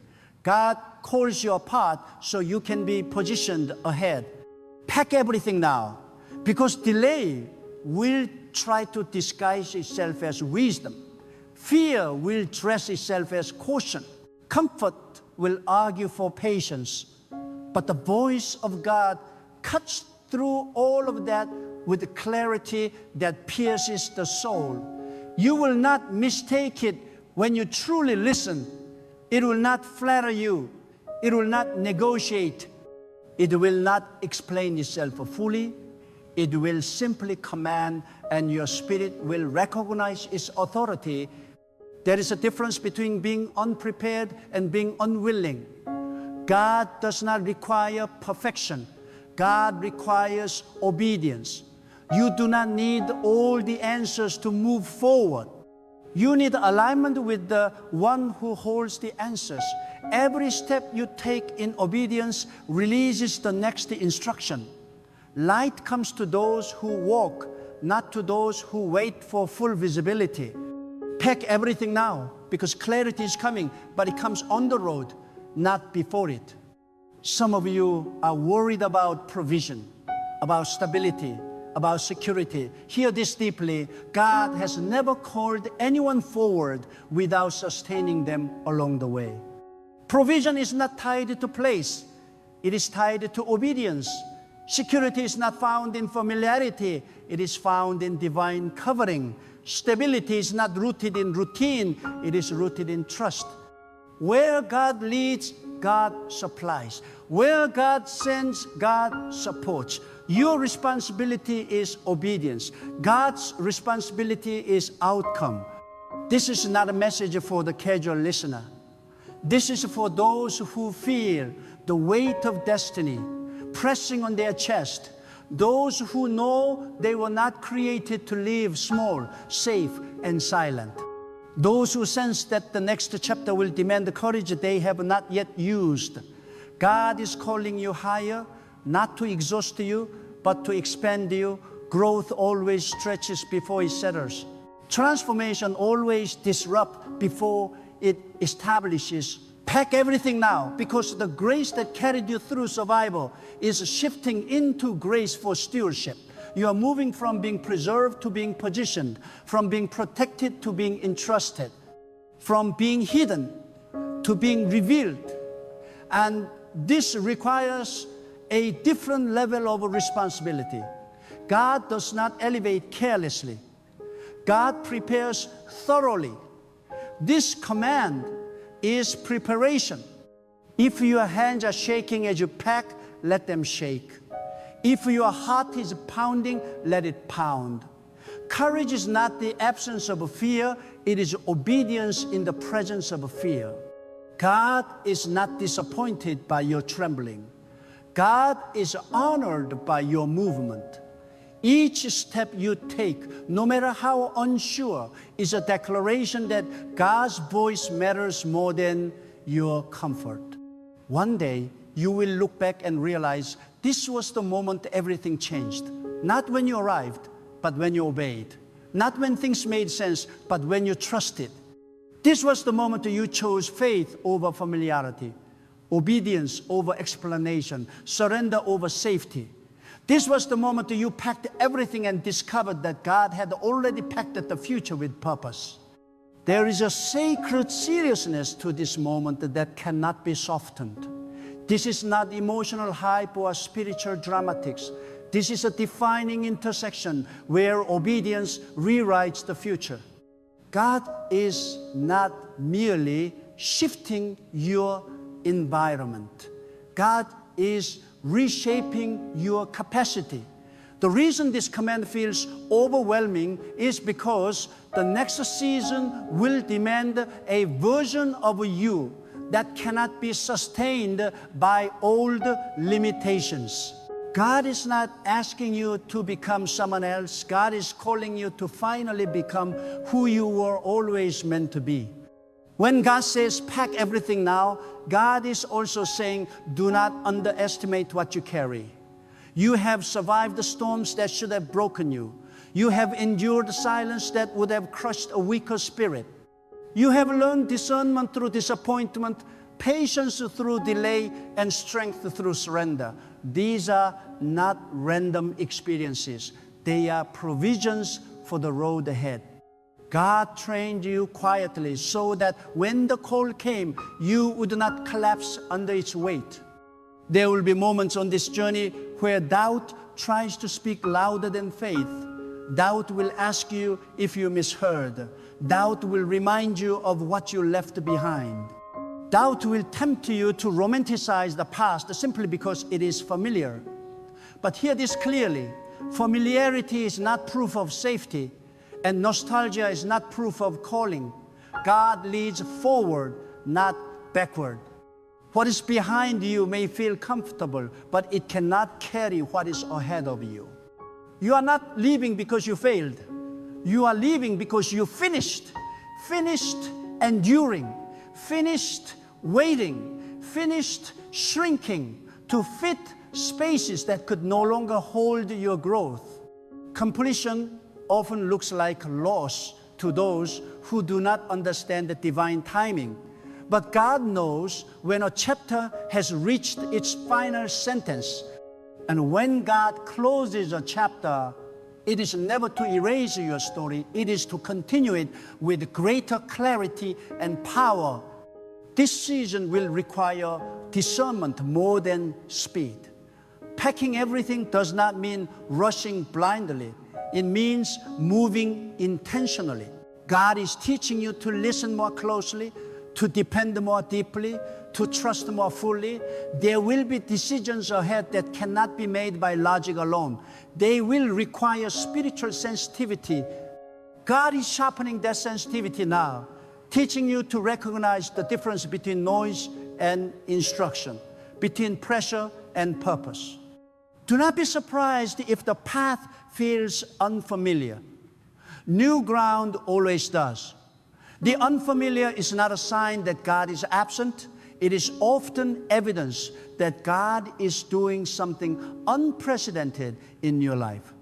God calls you apart so you can be positioned ahead. Pack everything now, because delay will try to disguise itself as wisdom. Fear will dress itself as caution. Comfort will argue for patience. But the voice of God cuts through all of that with a clarity that pierces the soul. You will not mistake it when you truly listen. It will not flatter you. It will not negotiate. It will not explain itself fully. It will simply command, and your spirit will recognize its authority. There is a difference between being unprepared and being unwilling. God does not require perfection. God requires obedience. You do not need all the answers to move forward. You need alignment with the one who holds the answers. Every step you take in obedience releases the next instruction. Light comes to those who walk, not to those who wait for full visibility. Pack everything now, because clarity is coming, but it comes on the road, not before it. Some of you are worried about provision, about stability, about security. Hear this deeply. God has never called anyone forward without sustaining them along the way. Provision is not tied to place. It is tied to obedience. Security is not found in familiarity. It is found in divine covering. Stability is not rooted in routine. It is rooted in trust. Where God leads, God supplies. Where God sends, God supports. Your responsibility is obedience. God's responsibility is outcome. This is not a message for the casual listener. This is for those who feel the weight of destiny pressing on their chest. Those who know they were not created to live small, safe, and silent. Those who sense that the next chapter will demand the courage they have not yet used. God is calling you higher, not to exhaust you, but to expand you. Growth always stretches before it settles. Transformation always disrupts before it establishes. Pack everything now, because the grace that carried you through survival is shifting into grace for stewardship. You are moving from being preserved to being positioned, from being protected to being entrusted, from being hidden to being revealed. And this requires a different level of responsibility. God does not elevate carelessly. God prepares thoroughly. This command is preparation. If your hands are shaking as you pack, let them shake. If your heart is pounding, let it pound. Courage is not the absence of fear, it is obedience in the presence of fear. God is not disappointed by your trembling. God is honored by your movement. Each step you take, no matter how unsure, is a declaration that God's voice matters more than your comfort. One day, you will look back and realize this was the moment everything changed. Not when you arrived, but when you obeyed. Not when things made sense, but when you trusted. This was the moment you chose faith over familiarity, obedience over explanation, surrender over safety. This was the moment you packed everything and discovered that God had already packed the future with purpose. There is a sacred seriousness to this moment that cannot be softened. This is not emotional hype or spiritual dramatics. This is a defining intersection where obedience rewrites the future. God is not merely shifting your environment. God is reshaping your capacity. The reason this command feels overwhelming is because the next season will demand a version of you that cannot be sustained by old limitations. God is not asking you to become someone else. God is calling you to finally become who you were always meant to be. When God says, pack everything now, God is also saying, do not underestimate what you carry. You have survived the storms that should have broken you. You have endured silence that would have crushed a weaker spirit. You have learned discernment through disappointment, patience through delay, and strength through surrender. These are not random experiences. They are provisions for the road ahead. God trained you quietly so that when the call came, you would not collapse under its weight. There will be moments on this journey where doubt tries to speak louder than faith. Doubt will ask you if you misheard. Doubt will remind you of what you left behind. Doubt will tempt you to romanticize the past simply because it is familiar. But hear this clearly. Familiarity is not proof of safety, and nostalgia is not proof of calling. God leads forward, not backward. What is behind you may feel comfortable, but it cannot carry what is ahead of you. You are not leaving because you failed. You are leaving because you finished enduring, finished waiting, finished shrinking to fit spaces that could no longer hold your growth. Completion often looks like loss to those who do not understand the divine timing. But God knows when a chapter has reached its final sentence. And when God closes a chapter, it is never to erase your story. It is to continue it with greater clarity and power. This season will require discernment more than speed. Packing everything does not mean rushing blindly. It means moving intentionally. God is teaching you to listen more closely, to depend more deeply, to trust more fully. There will be decisions ahead that cannot be made by logic alone. They will require spiritual sensitivity. God is sharpening that sensitivity now, teaching you to recognize the difference between noise and instruction, between pressure and purpose. Do not be surprised if the path feels unfamiliar. New ground always does. The unfamiliar is not a sign that God is absent. It is often evidence that God is doing something unprecedented in your life.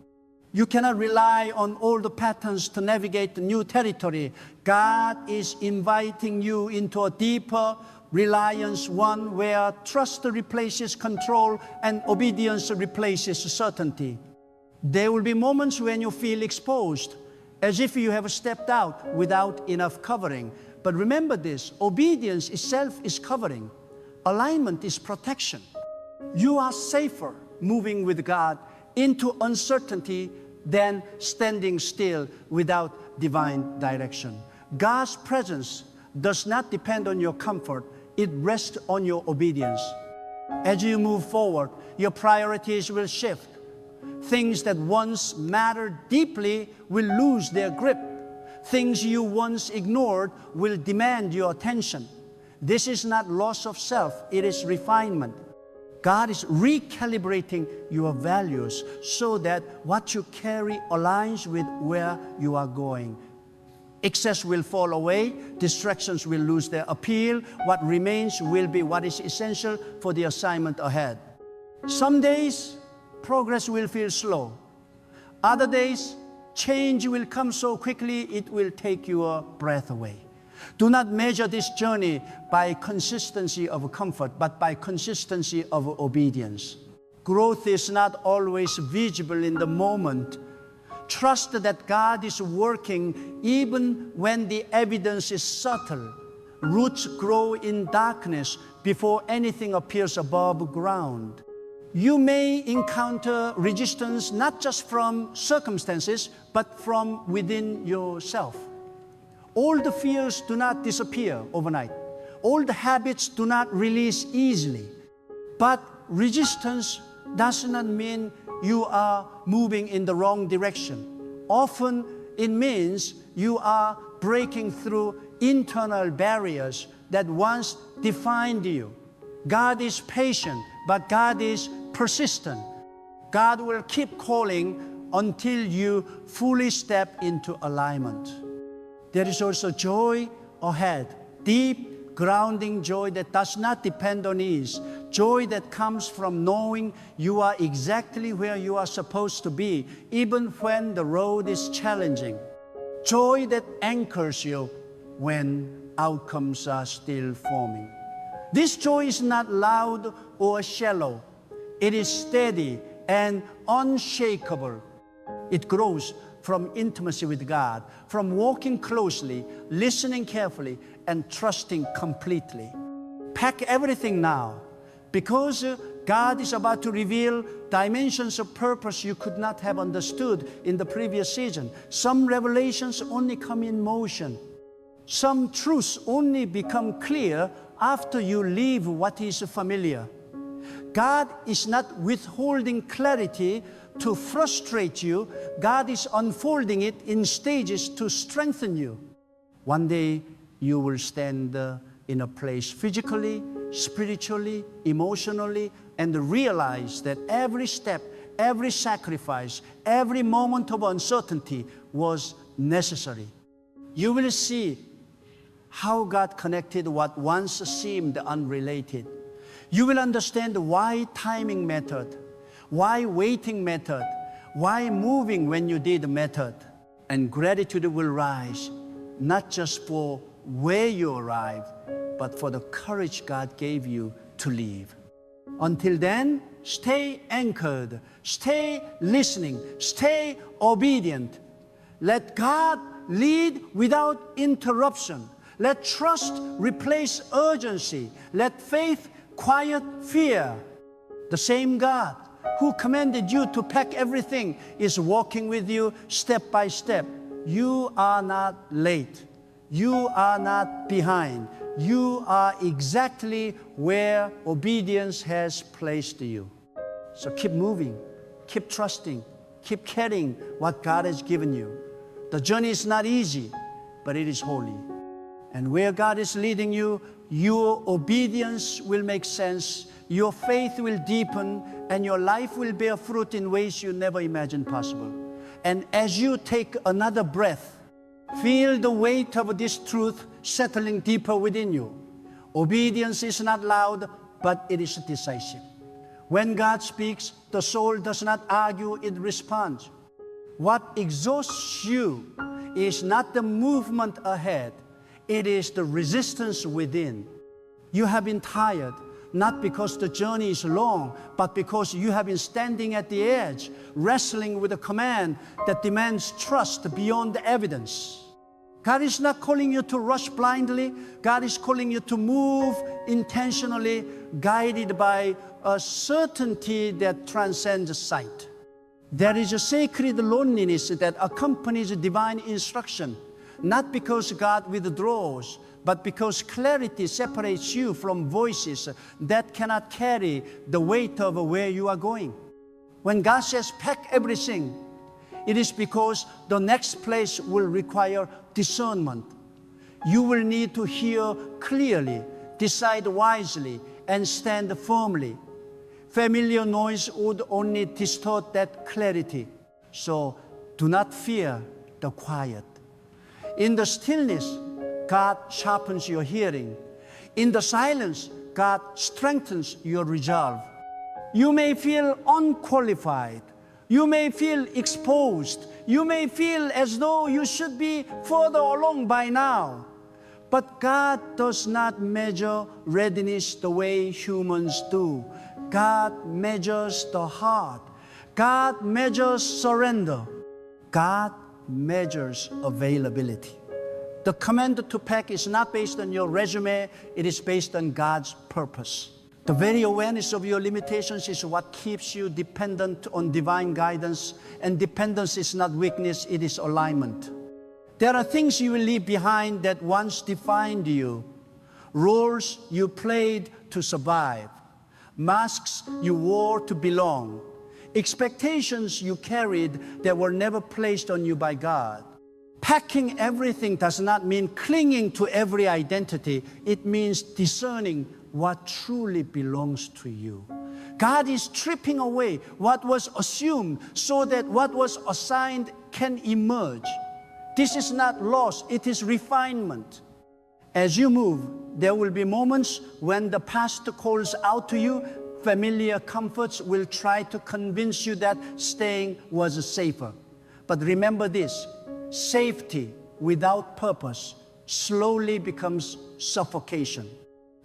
You cannot rely on old patterns to navigate the new territory. God is inviting you into a deeper reliance, one where trust replaces control and obedience replaces certainty. There will be moments when you feel exposed, as if you have stepped out without enough covering. But remember this, obedience itself is covering. Alignment is protection. You are safer moving with God into uncertainty than standing still without divine direction. God's presence does not depend on your comfort. It rests on your obedience. As you move forward, your priorities will shift. Things that once mattered deeply will lose their grip. Things you once ignored will demand your attention. This is not loss of self, it is refinement. God is recalibrating your values so that what you carry aligns with where you are going. Excess will fall away, distractions will lose their appeal. What remains will be what is essential for the assignment ahead. Some days, progress will feel slow. Other days, change will come so quickly it will take your breath away. Do not measure this journey by consistency of comfort, but by consistency of obedience. Growth is not always visible in the moment. Trust that God is working even when the evidence is subtle. Roots grow in darkness before anything appears above ground. You may encounter resistance not just from circumstances, but from within yourself. Old fears do not disappear overnight. Old habits do not release easily. But resistance does not mean you are moving in the wrong direction. Often it means you are breaking through internal barriers that once defined you. God is patient, but God is persistent. God will keep calling until you fully step into alignment. There is also joy ahead, deep, grounding joy that does not depend on ease, joy that comes from knowing you are exactly where you are supposed to be, even when the road is challenging, joy that anchors you when outcomes are still forming. This joy is not loud or shallow. It is steady and unshakable. It grows from intimacy with God, from walking closely, listening carefully, and trusting completely. Pack everything now, because God is about to reveal dimensions of purpose you could not have understood in the previous season. Some revelations only come in motion. Some truths only become clear after you leave what is familiar. God is not withholding clarity to frustrate you. God is unfolding it in stages to strengthen you. One day you will stand in a place physically, spiritually, emotionally, and realize that every step, every sacrifice, every moment of uncertainty was necessary. You will see how God connected what once seemed unrelated. You will understand why timing mattered, why waiting mattered, why moving when you did mattered. And gratitude will rise, not just for where you arrived, but for the courage God gave you to leave. Until then, stay anchored, stay listening, stay obedient. Let God lead without interruption. Let trust replace urgency. Let faith quiet fear. The same God who commanded you to pack everything is walking with you step by step. You are not late. You are not behind. You are exactly where obedience has placed you. So keep moving, keep trusting, keep carrying what God has given you. The journey is not easy, but it is holy. And where God is leading you, your obedience will make sense, your faith will deepen, and your life will bear fruit in ways you never imagined possible. And as you take another breath, feel the weight of this truth settling deeper within you. Obedience is not loud, but it is decisive. When God speaks, the soul does not argue, it responds. What exhausts you is not the movement ahead, it is the resistance within. You have been tired, not because the journey is long, but because you have been standing at the edge, wrestling with a command that demands trust beyond the evidence. God is not calling you to rush blindly. God is calling you to move intentionally, guided by a certainty that transcends sight. There is a sacred loneliness that accompanies divine instruction, not because God withdraws, but because clarity separates you from voices that cannot carry the weight of where you are going. When God says, pack everything, it is because the next place will require discernment. You will need to hear clearly, decide wisely, and stand firmly. Familiar noise would only distort that clarity. So do not fear the quiet. In the stillness, God sharpens your hearing. In the silence, God strengthens your resolve. You may feel unqualified. You may feel exposed. You may feel as though you should be further along by now. But God does not measure readiness the way humans do. God measures the heart. God measures surrender. God measures availability. The command to pack is not based on your resume, it is based on God's purpose. The very awareness of your limitations is what keeps you dependent on divine guidance, and dependence is not weakness, it is alignment. There are things you will leave behind that once defined you, roles you played to survive, masks you wore to belong, expectations you carried that were never placed on you by God. Packing everything does not mean clinging to every identity. It means discerning what truly belongs to you. God is stripping away what was assumed so that what was assigned can emerge. This is not loss, it is refinement. As you move, there will be moments when the past calls out to you. Familiar comforts will try to convince you that staying was safer. But remember this, safety without purpose slowly becomes suffocation.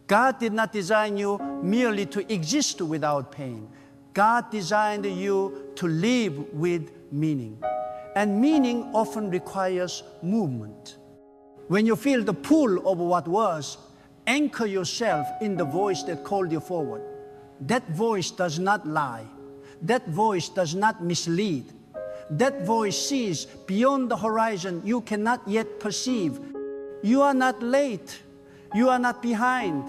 God did not design you merely to exist without pain. God designed you to live with meaning. And meaning often requires movement. When you feel the pull of what was, anchor yourself in the voice that called you forward. That voice does not lie. That voice does not mislead. That voice sees beyond the horizon you cannot yet perceive. You are not late. You are not behind.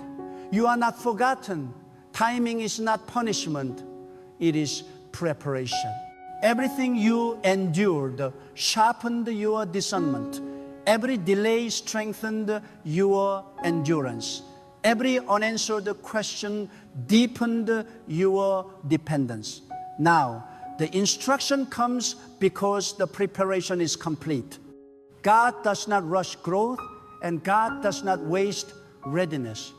You are not forgotten. Timing is not punishment. It is preparation. Everything you endured sharpened your discernment. Every delay strengthened your endurance. Every unanswered question deepened your dependence. Now, the instruction comes because the preparation is complete. God does not rush growth, and God does not waste readiness.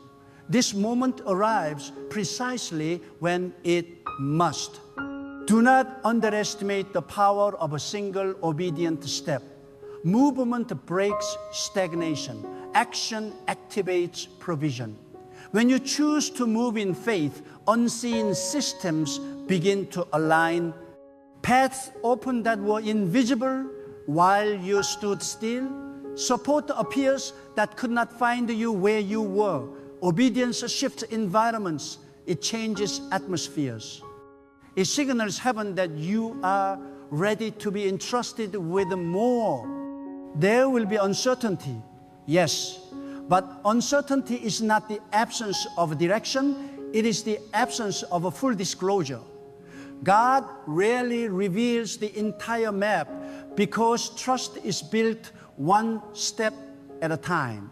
This moment arrives precisely when it must. Do not underestimate the power of a single obedient step. Movement breaks stagnation. Action activates provision. When you choose to move in faith, unseen systems begin to align. Paths open that were invisible while you stood still. Support appears that could not find you where you were. Obedience shifts environments. It changes atmospheres. It signals heaven that you are ready to be entrusted with more. There will be uncertainty, yes, but uncertainty is not the absence of direction, it is the absence of a full disclosure. God rarely reveals the entire map because trust is built one step at a time.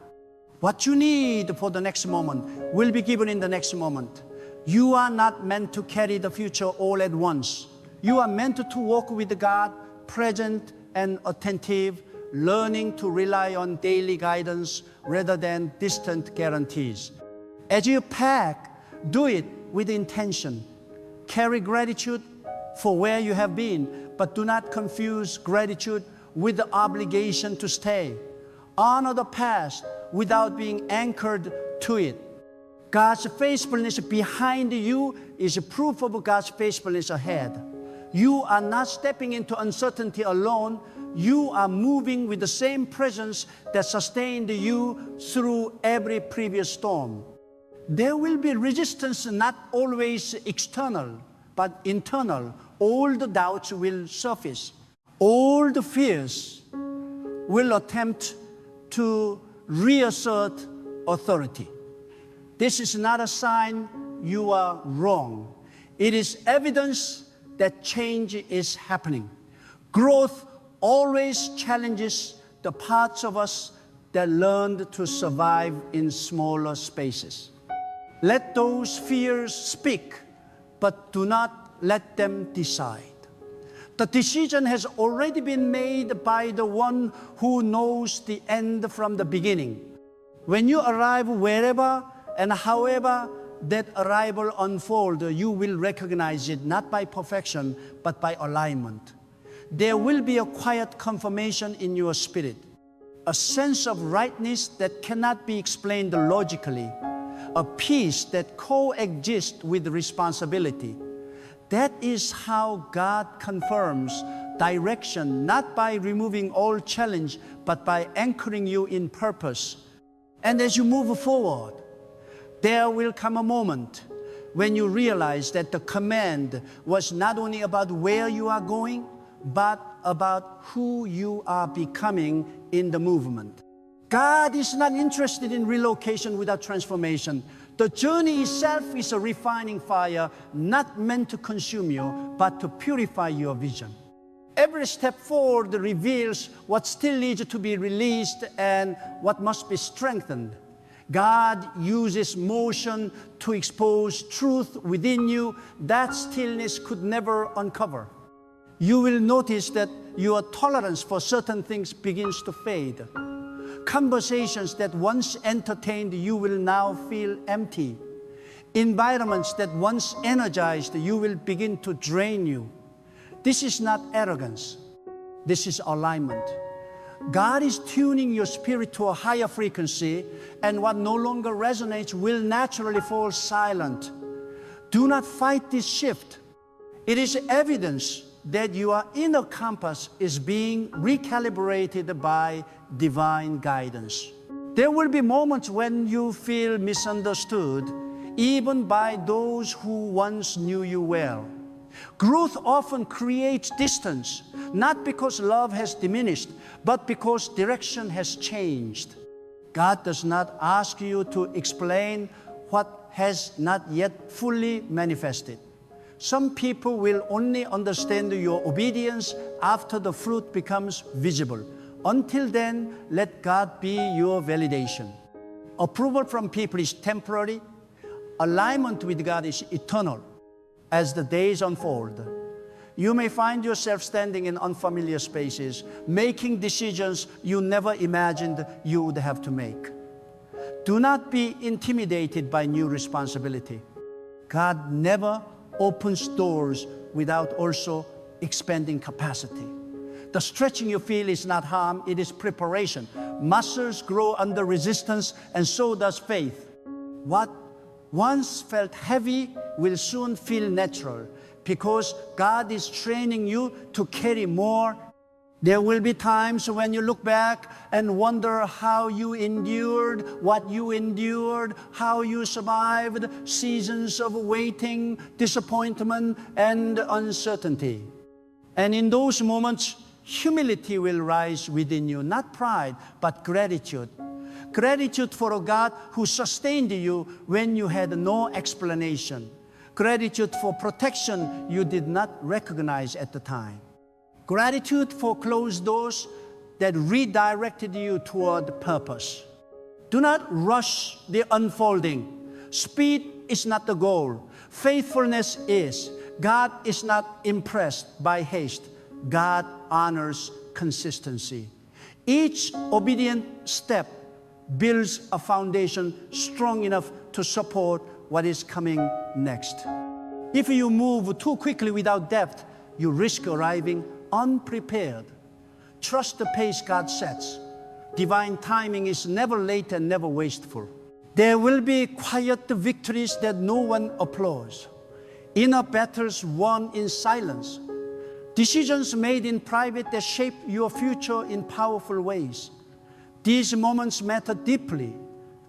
What you need for the next moment will be given in the next moment. You are not meant to carry the future all at once. You are meant to walk with God, present and attentive, learning to rely on daily guidance rather than distant guarantees. As you pack, do it with intention. Carry gratitude for where you have been, but do not confuse gratitude with the obligation to stay. Honor the past without being anchored to it. God's faithfulness behind you is proof of God's faithfulness ahead. You are not stepping into uncertainty alone. You are moving with the same presence that sustained you through every previous storm. There will be resistance, not always external, but internal. Old doubts will surface. Old fears will attempt to reassert authority. This is not a sign you are wrong. It is evidence that change is happening. Growth always challenges the parts of us that learned to survive in smaller spaces. Let those fears speak, but do not let them decide. The decision has already been made by the one who knows the end from the beginning. When you arrive wherever and however that arrival unfolds, you will recognize it not by perfection, but by alignment. There will be a quiet confirmation in your spirit, a sense of rightness that cannot be explained logically, a peace that coexists with responsibility. That is how God confirms direction, not by removing all challenge, but by anchoring you in purpose. And as you move forward, there will come a moment when you realize that the command was not only about where you are going, but about who you are becoming in the movement. God is not interested in relocation without transformation. The journey itself is a refining fire, not meant to consume you, but to purify your vision. Every step forward reveals what still needs to be released and what must be strengthened. God uses motion to expose truth within you that stillness could never uncover. You will notice that your tolerance for certain things begins to fade. Conversations that once entertained you will now feel empty. Environments that once energized you will begin to drain you. This is not arrogance. This is alignment. God is tuning your spirit to a higher frequency, and what no longer resonates will naturally fall silent. Do not fight this shift. It is evidence that your inner compass is being recalibrated by divine guidance. There will be moments when you feel misunderstood, even by those who once knew you well. Growth often creates distance, not because love has diminished, but because direction has changed. God does not ask you to explain what has not yet fully manifested. Some people will only understand your obedience after the fruit becomes visible. Until then, let God be your validation. Approval from people is temporary. Alignment with God is eternal. As the days unfold, you may find yourself standing in unfamiliar spaces, making decisions you never imagined you would have to make. Do not be intimidated by new responsibility. God never opens doors without also expanding capacity. The stretching you feel is not harm, it is preparation. Muscles grow under resistance, and so does faith. What once felt heavy will soon feel natural, because God is training you to carry more. There will be times when you look back and wonder how you endured what you endured, how you survived seasons of waiting, disappointment, and uncertainty. And in those moments, humility will rise within you, not pride, but gratitude. Gratitude for a God who sustained you when you had no explanation. Gratitude for protection you did not recognize at the time. Gratitude for closed doors that redirected you toward purpose. Do not rush the unfolding. Speed is not the goal. Faithfulness is. God is not impressed by haste. God honors consistency. Each obedient step builds a foundation strong enough to support what is coming next. If you move too quickly without depth, you risk arriving unprepared. Trust the pace God sets. Divine timing is never late and never wasteful. There will be quiet victories that no one applauds. Inner battles won in silence. Decisions made in private that shape your future in powerful ways. These moments matter deeply.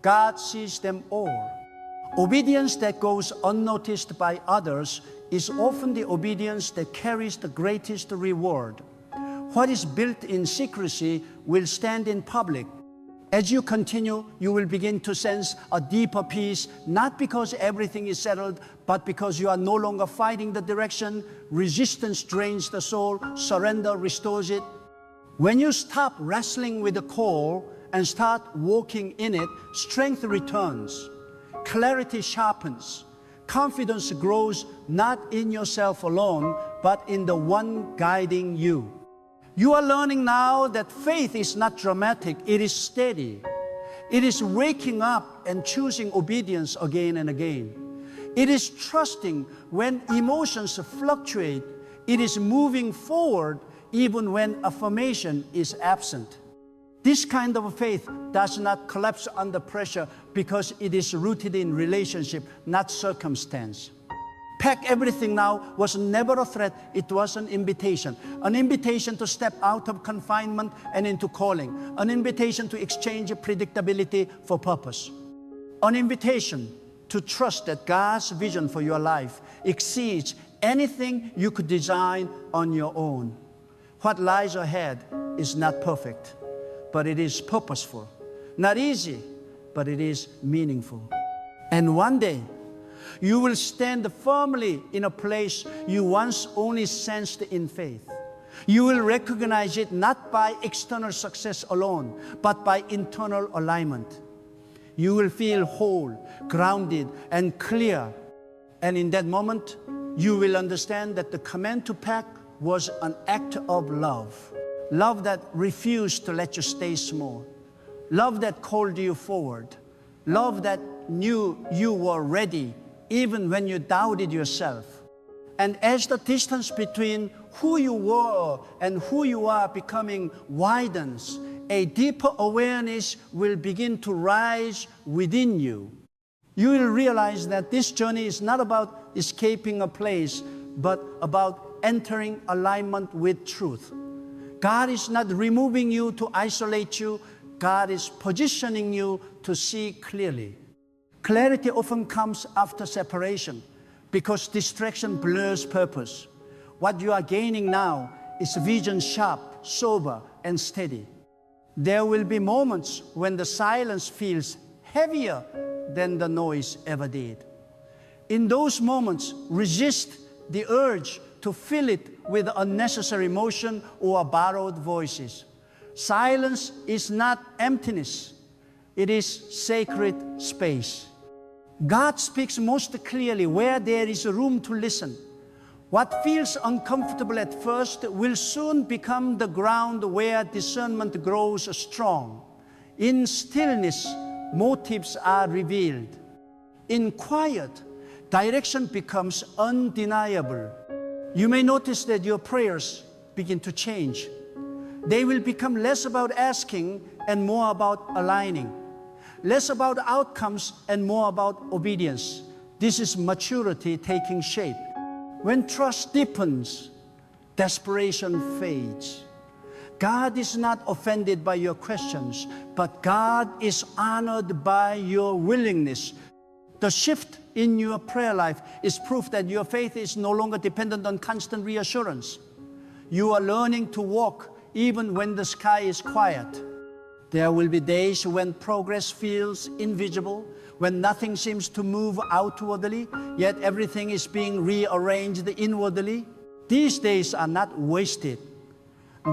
God sees them all. Obedience that goes unnoticed by others is often the obedience that carries the greatest reward. What is built in secrecy will stand in public. As you continue, you will begin to sense a deeper peace, not because everything is settled, but because you are no longer fighting the direction. Resistance drains the soul, surrender restores it. When you stop wrestling with the call and start walking in it, strength returns, clarity sharpens, confidence grows not in yourself alone, but in the one guiding you. You are learning now that faith is not dramatic, it is steady. It is waking up and choosing obedience again and again. It is trusting when emotions fluctuate. It is moving forward even when affirmation is absent. This kind of faith does not collapse under pressure because it is rooted in relationship, not circumstance. Pack everything now was never a threat, it was an invitation to step out of confinement and into calling, an invitation to exchange predictability for purpose, an invitation to trust that God's vision for your life exceeds anything you could design on your own. What lies ahead is not perfect, but it is purposeful. Not easy, but it is meaningful. And one day, you will stand firmly in a place you once only sensed in faith. You will recognize it not by external success alone, but by internal alignment. You will feel whole, grounded, and clear. And in that moment, you will understand that the command to pack was an act of love. Love that refused to let you stay small. Love that called you forward. Love that knew you were ready even when you doubted yourself. And as the distance between who you were and who you are becoming widens, a deeper awareness will begin to rise within you. You will realize that this journey is not about escaping a place, but about entering alignment with truth. God is not removing you to isolate you. God is positioning you to see clearly. Clarity often comes after separation because distraction blurs purpose. What you are gaining now is vision sharp, sober, and steady. There will be moments when the silence feels heavier than the noise ever did. In those moments, resist the urge to fill it with unnecessary emotion or borrowed voices. Silence is not emptiness. It is sacred space. God speaks most clearly where there is room to listen. What feels uncomfortable at first will soon become the ground where discernment grows strong. In stillness, motives are revealed. In quiet, direction becomes undeniable. You may notice that your prayers begin to change. They will become less about asking and more about aligning. Less about outcomes and more about obedience. This is maturity taking shape. When trust deepens, desperation fades. God is not offended by your questions, but God is honored by your willingness. The shift in your prayer life is proof that your faith is no longer dependent on constant reassurance. You are learning to walk even when the sky is quiet. There will be days when progress feels invisible, when nothing seems to move outwardly, yet everything is being rearranged inwardly. These days are not wasted.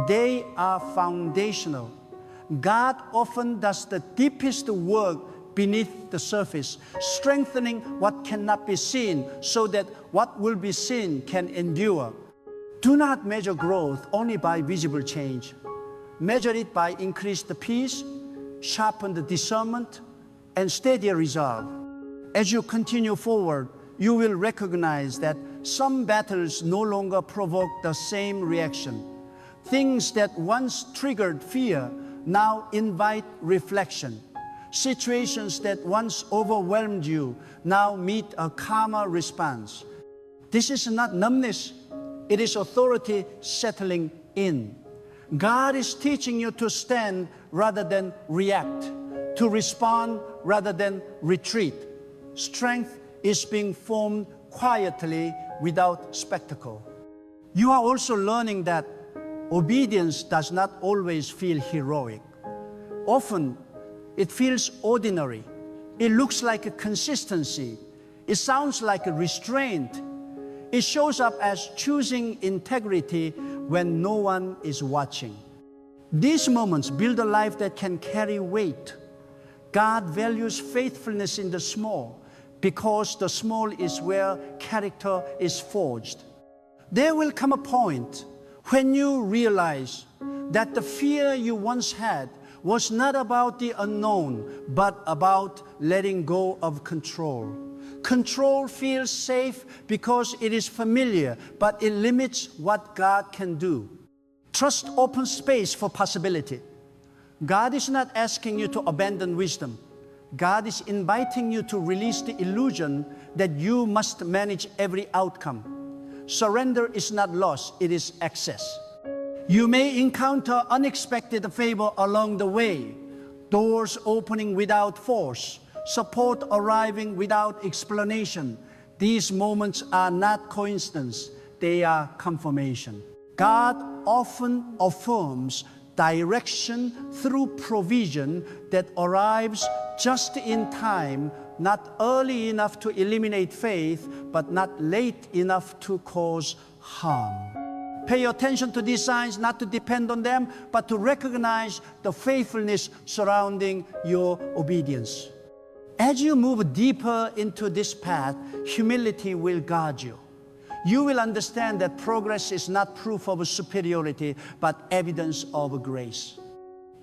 They are foundational. God often does the deepest work beneath the surface, strengthening what cannot be seen so that what will be seen can endure. Do not measure growth only by visible change. Measure it by increased peace, sharpened discernment, and steadier resolve. As you continue forward, you will recognize that some battles no longer provoke the same reaction. Things that once triggered fear now invite reflection. Situations that once overwhelmed you now meet a calmer response. This is not numbness, it is authority settling in. God is teaching you to stand rather than react, to respond rather than retreat. Strength is being formed quietly without spectacle. You are also learning that obedience does not always feel heroic. Often, it feels ordinary. It looks like a consistency. It sounds like a restraint. It shows up as choosing integrity when no one is watching. These moments build a life that can carry weight. God values faithfulness in the small because the small is where character is forged. There will come a point when you realize that the fear you once had was not about the unknown, but about letting go of control. Control feels safe because it is familiar, but it limits what God can do. Trust opens space for possibility. God is not asking you to abandon wisdom. God is inviting you to release the illusion that you must manage every outcome. Surrender is not loss, it is access. You may encounter unexpected favor along the way, doors opening without force, support arriving without explanation. These moments are not coincidence, they are confirmation. God often affirms direction through provision that arrives just in time, not early enough to eliminate faith, but not late enough to cause harm. Pay attention to these signs, not to depend on them, but to recognize the faithfulness surrounding your obedience. As you move deeper into this path, humility will guard you. You will understand that progress is not proof of superiority, but evidence of grace.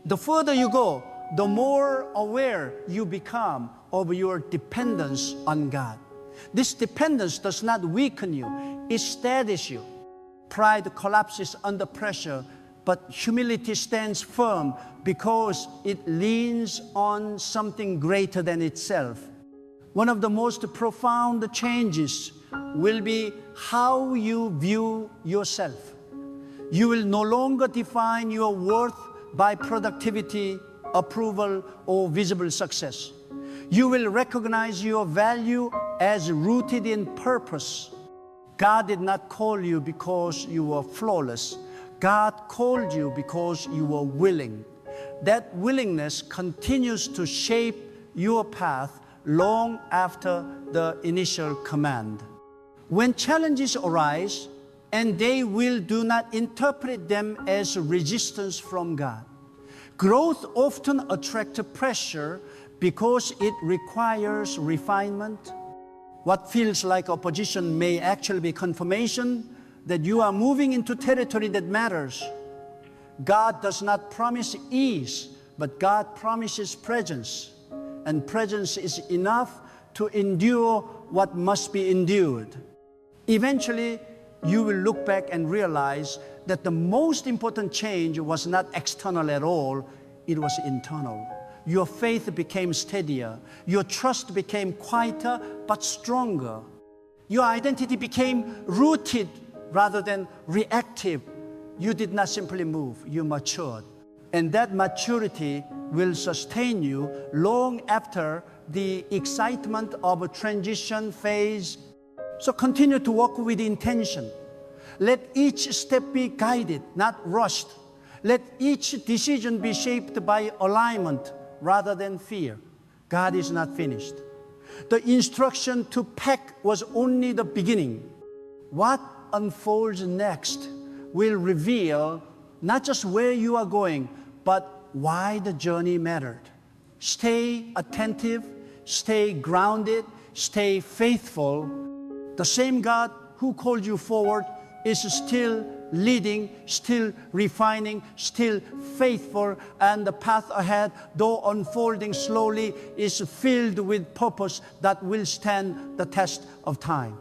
The further you go, the more aware you become of your dependence on God. This dependence does not weaken you, it steadies you. Pride collapses under pressure, but humility stands firm because it leans on something greater than itself. One of the most profound changes will be how you view yourself. You will no longer define your worth by productivity, approval, or visible success. You will recognize your value as rooted in purpose. God did not call you because you were flawless. God called you because you were willing. That willingness continues to shape your path long after the initial command. When challenges arise, and they will, do not interpret them as resistance from God. Growth often attracts pressure because it requires refinement. What feels like opposition may actually be confirmation that you are moving into territory that matters. God does not promise ease, but God promises presence. And presence is enough to endure what must be endured. Eventually, you will look back and realize that the most important change was not external at all, it was internal. Your faith became steadier. Your trust became quieter but stronger. Your identity became rooted rather than reactive. You did not simply move, you matured. And that maturity will sustain you long after the excitement of a transition phase. So continue to walk with intention. Let each step be guided, not rushed. Let each decision be shaped by alignment rather than fear. God is not finished. The instruction to pack was only the beginning. What unfolds next will reveal not just where you are going, but why the journey mattered. Stay attentive, stay grounded, stay faithful. The same God who called you forward is still leading, still refining, still faithful, and the path ahead, though unfolding slowly, is filled with purpose that will stand the test of time.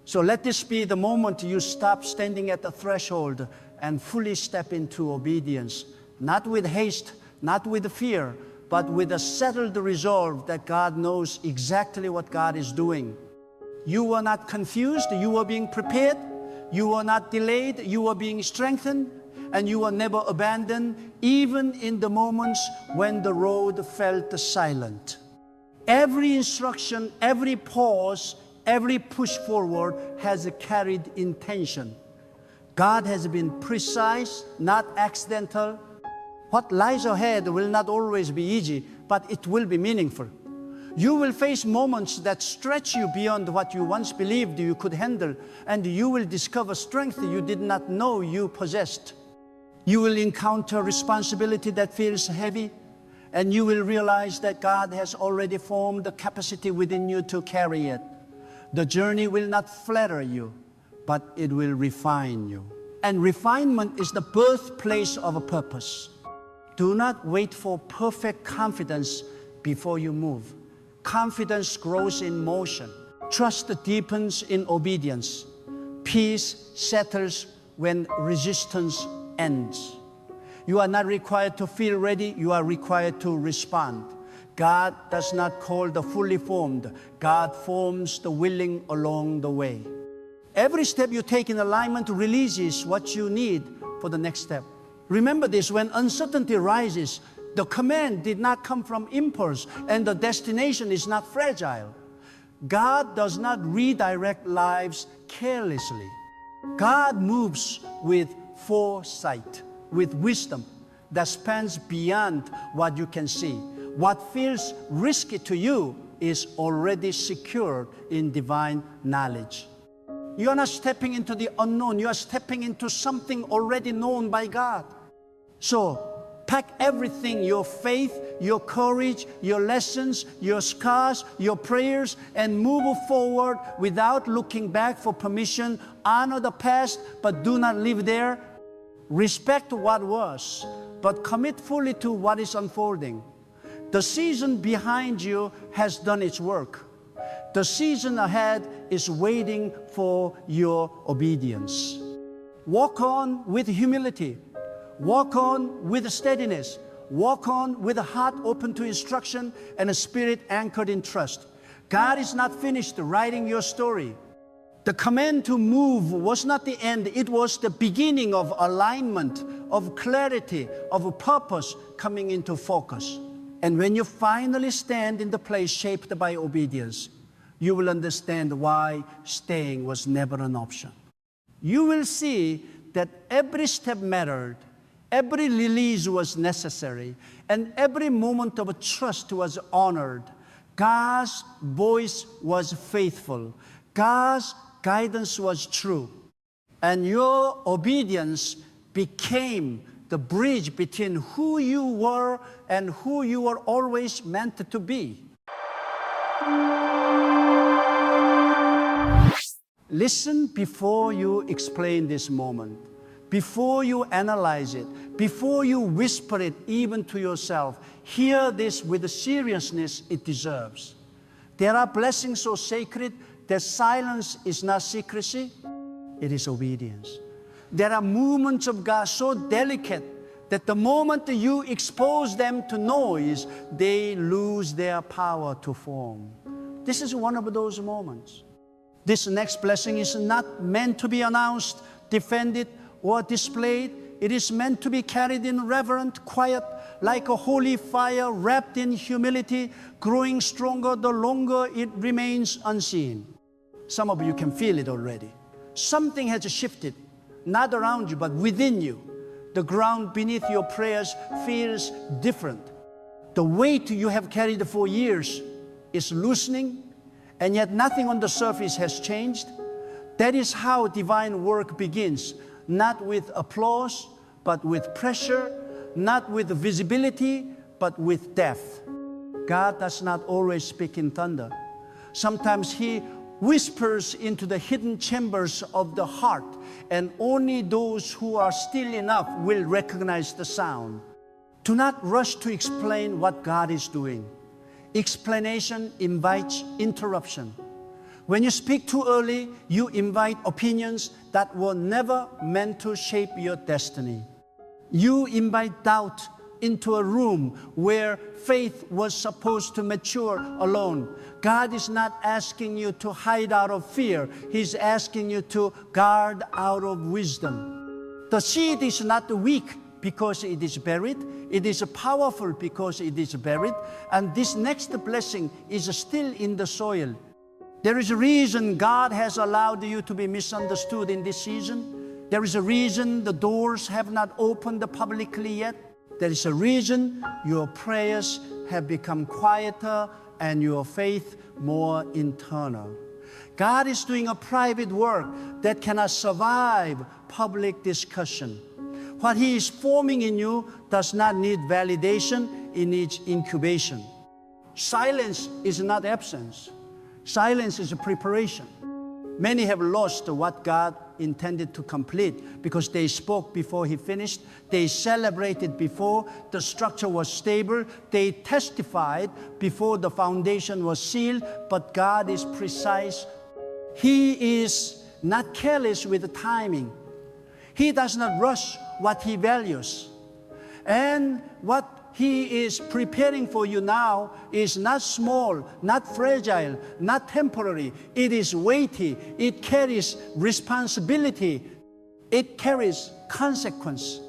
So let this be the moment you stop standing at the threshold and fully step into obedience, not with haste, not with fear, but with a settled resolve that God knows exactly what God is doing. You were not confused, you were being prepared. You were not delayed, you were being strengthened, and you were never abandoned, even in the moments when the road felt silent. Every instruction, every pause, every push forward has carried intention. God has been precise, not accidental. What lies ahead will not always be easy, but it will be meaningful. You will face moments that stretch you beyond what you once believed you could handle, and you will discover strength you did not know you possessed. You will encounter responsibility that feels heavy, and you will realize that God has already formed the capacity within you to carry it. The journey will not flatter you, but it will refine you. And refinement is the birthplace of a purpose. Do not wait for perfect confidence before you move. Confidence grows in motion. Trust deepens in obedience. Peace settles when resistance ends. You are not required to feel ready, you are required to respond. God does not call the fully formed. God forms the willing along the way. Every step you take in alignment releases what you need for the next step. Remember this, when uncertainty rises, the command did not come from impulse, and the destination is not fragile. God does not redirect lives carelessly. God moves with foresight, with wisdom that spans beyond what you can see. What feels risky to you is already secured in divine knowledge. You are not stepping into the unknown. You are stepping into something already known by God. So, pack everything, your faith, your courage, your lessons, your scars, your prayers, and move forward without looking back for permission. Honor the past, but do not live there. Respect what was, but commit fully to what is unfolding. The season behind you has done its work. The season ahead is waiting for your obedience. Walk on with humility. Walk on with steadiness. Walk on with a heart open to instruction and a spirit anchored in trust. God is not finished writing your story. The command to move was not the end, it was the beginning of alignment, of clarity, of a purpose coming into focus. And when you finally stand in the place shaped by obedience, you will understand why staying was never an option. You will see that every step mattered, every release was necessary, and every moment of trust was honored. God's voice was faithful. God's guidance was true. And your obedience became the bridge between who you were and who you were always meant to be. Listen before you explain this moment, before you analyze it, before you whisper it even to yourself. Hear this with the seriousness it deserves. There are blessings so sacred that silence is not secrecy, it is obedience. There are movements of God so delicate that the moment you expose them to noise, they lose their power to form. This is one of those moments. This next blessing is not meant to be announced, defended, or displayed. It is meant to be carried in reverent quiet, like a holy fire wrapped in humility, growing stronger the longer it remains unseen. Some of you can feel it already. Something has shifted, not around you, but within you. The ground beneath your prayers feels different. The weight you have carried for years is loosening, and yet nothing on the surface has changed. That is how divine work begins, not with applause, but with pressure, not with visibility, but with depth. God does not always speak in thunder. Sometimes He whispers into the hidden chambers of the heart, and only those who are still enough will recognize the sound. Do not rush to explain what God is doing. Explanation invites interruption. When you speak too early, you invite opinions that were never meant to shape your destiny. You invite doubt into a room where faith was supposed to mature alone. God is not asking you to hide out of fear. He's asking you to guard out of wisdom. The seed is not weak because it is buried. It is powerful because it is buried. And this next blessing is still in the soil. There is a reason God has allowed you to be misunderstood in this season. There is a reason the doors have not opened publicly yet. There is a reason your prayers have become quieter and your faith more internal. God is doing a private work that cannot survive public discussion. What He is forming in you does not need validation, it needs incubation. Silence is not absence. Silence is a preparation. Many have lost what God intended to complete because they spoke before He finished. They celebrated before the structure was stable. They testified before the foundation was sealed. But God is precise. He is not careless with the timing. He does not rush what He values. And what He is preparing for you now is not small, not fragile, not temporary. It is weighty. It carries responsibility. It carries consequence.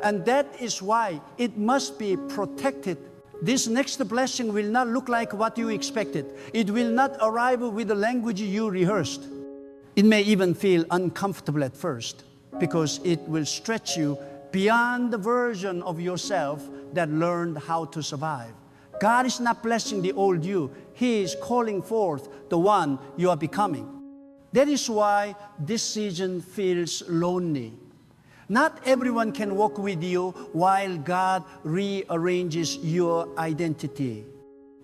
And that is why it must be protected. This next blessing will not look like what you expected. It will not arrive with the language you rehearsed. It may even feel uncomfortable at first because it will stretch you beyond the version of yourself that learned how to survive. God is not blessing the old you. He is calling forth the one you are becoming. That is why this season feels lonely. Not everyone can walk with you while God rearranges your identity.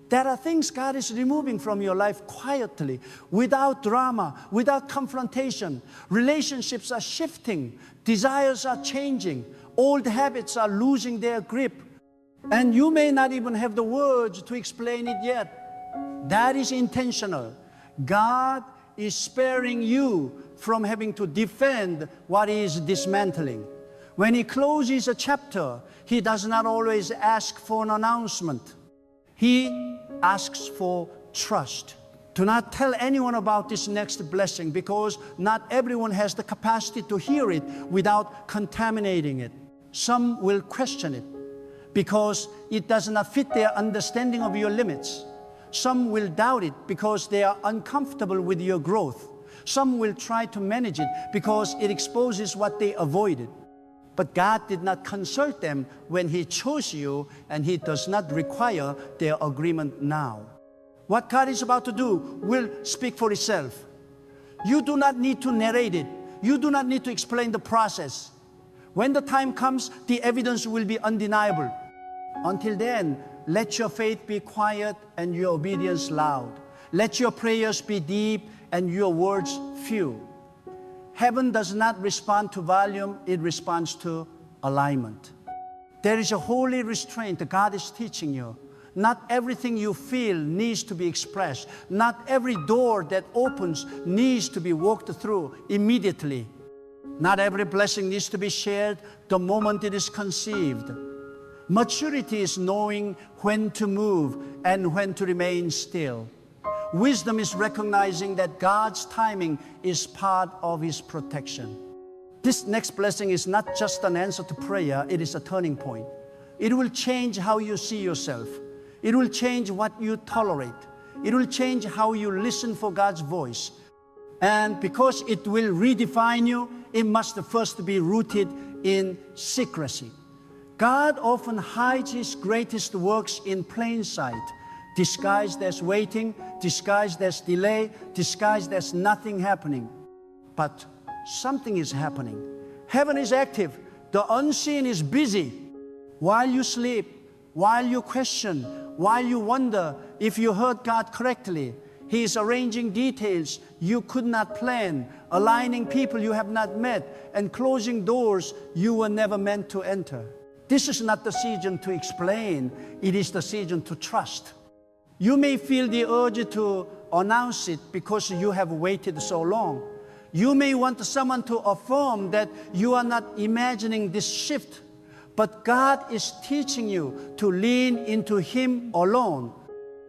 There are things God is removing from your life quietly, without drama, without confrontation. Relationships are shifting. Desires are changing. Old habits are losing their grip. And you may not even have the words to explain it yet. That is intentional. God is sparing you from having to defend what He is dismantling. When He closes a chapter, He does not always ask for an announcement. He asks for trust. Do not tell anyone about this next blessing, because not everyone has the capacity to hear it without contaminating it. Some will question it because it does not fit their understanding of your limits. Some will doubt it because they are uncomfortable with your growth. Some will try to manage it because it exposes what they avoided. But God did not consult them when He chose you, and He does not require their agreement now. What God is about to do will speak for itself. You do not need to narrate it. You do not need to explain the process. When the time comes, the evidence will be undeniable. Until then, let your faith be quiet and your obedience loud. Let your prayers be deep and your words few. Heaven does not respond to volume, it responds to alignment. There is a holy restraint that God is teaching you. Not everything you feel needs to be expressed. Not every door that opens needs to be walked through immediately. Not every blessing needs to be shared the moment it is conceived. Maturity is knowing when to move and when to remain still. Wisdom is recognizing that God's timing is part of His protection. This next blessing is not just an answer to prayer, it is a turning point. It will change how you see yourself. It will change what you tolerate. It will change how you listen for God's voice. And because it will redefine you, it must first be rooted in secrecy. God often hides His greatest works in plain sight, disguised as waiting, disguised as delay, disguised as nothing happening. But something is happening. Heaven is active. The unseen is busy. While you sleep, while you question, while you wonder if you heard God correctly, He is arranging details you could not plan, aligning people you have not met, and closing doors you were never meant to enter. This is not the season to explain. It is the season to trust. You may feel the urge to announce it because you have waited so long. You may want someone to affirm that you are not imagining this shift, but God is teaching you to lean into Him alone.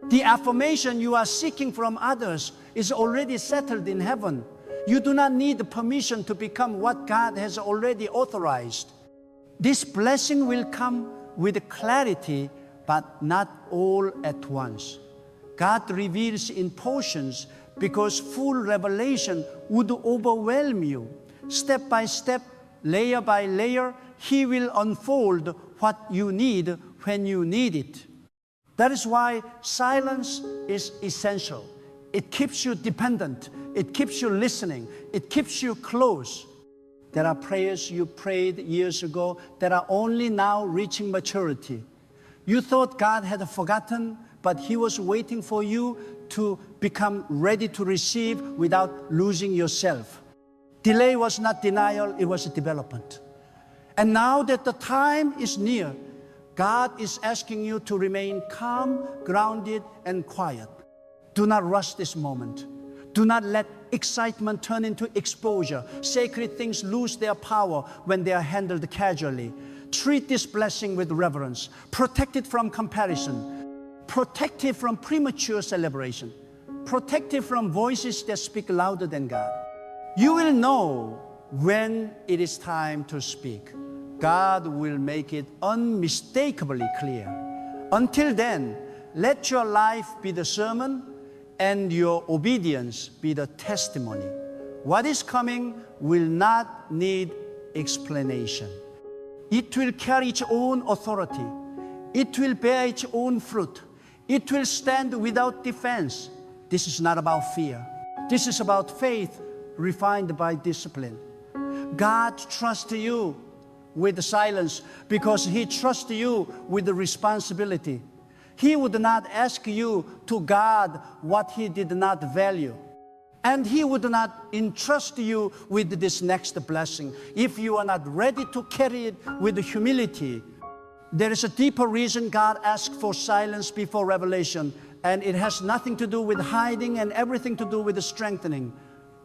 The affirmation you are seeking from others is already settled in heaven. You do not need the permission to become what God has already authorized. This blessing will come with clarity, but not all at once. God reveals in portions because full revelation would overwhelm you. Step by step, layer by layer, He will unfold what you need when you need it. That is why silence is essential. It keeps you dependent. It keeps you listening. It keeps you close. There are prayers you prayed years ago that are only now reaching maturity. You thought God had forgotten, but He was waiting for you to become ready to receive without losing yourself. Delay was not denial, it was a development. And now that the time is near, God is asking you to remain calm, grounded, and quiet. Do not rush this moment. Do not let excitement turn into exposure. Sacred things lose their power when they are handled casually. Treat this blessing with reverence. Protect it from comparison. Protect it from premature celebration. Protect it from voices that speak louder than God. You will know when it is time to speak. God will make it unmistakably clear. Until then, let your life be the sermon and your obedience be the testimony. What is coming will not need explanation. It will carry its own authority. It will bear its own fruit. It will stand without defense. This is not about fear. This is about faith refined by discipline. God trusts you with the silence because He trusts you with the responsibility. He would not ask you to guard what He did not value. And He would not entrust you with this next blessing if you are not ready to carry it with humility. There is a deeper reason God asked for silence before revelation, and it has nothing to do with hiding and everything to do with the strengthening.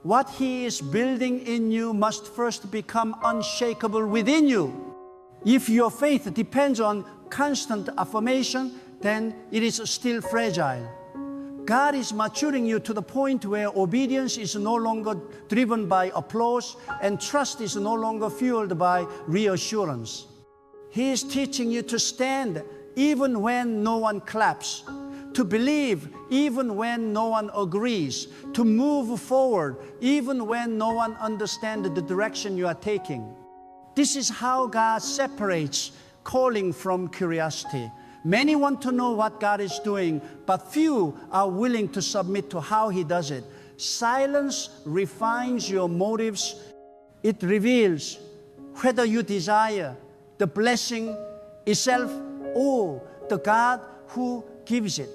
What He is building in you must first become unshakable within you. If your faith depends on constant affirmation, then it is still fragile. God is maturing you to the point where obedience is no longer driven by applause and trust is no longer fueled by reassurance. He is teaching you to stand even when no one claps, to believe even when no one agrees, to move forward even when no one understands the direction you are taking. This is how God separates calling from curiosity. Many want to know what God is doing, but few are willing to submit to how He does it. Silence refines your motives. It reveals whether you desire the blessing itself or the God who gives it.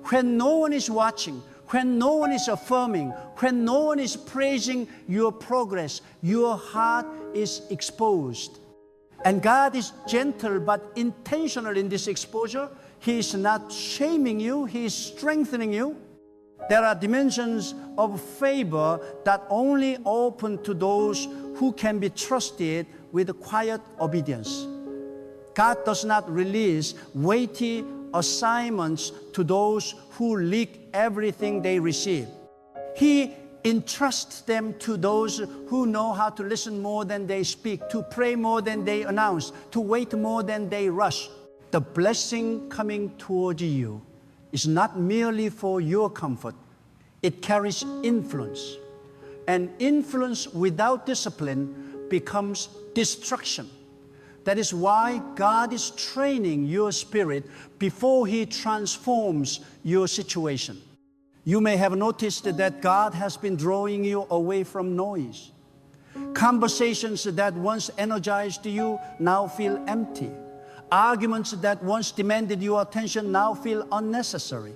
When no one is watching, when no one is affirming, when no one is praising your progress, your heart is exposed. And God is gentle but intentional in this exposure. He is not shaming you, He is strengthening you. There are dimensions of favor that only open to those who can be trusted with quiet obedience. God does not release weighty assignments to those who leak everything they receive. He entrusts them to those who know how to listen more than they speak, to pray more than they announce, to wait more than they rush. The blessing coming toward you is not merely for your comfort. It carries influence. And influence without discipline becomes destruction. That is why God is training your spirit before He transforms your situation. You may have noticed that God has been drawing you away from noise. Conversations that once energized you now feel empty. Arguments that once demanded your attention now feel unnecessary.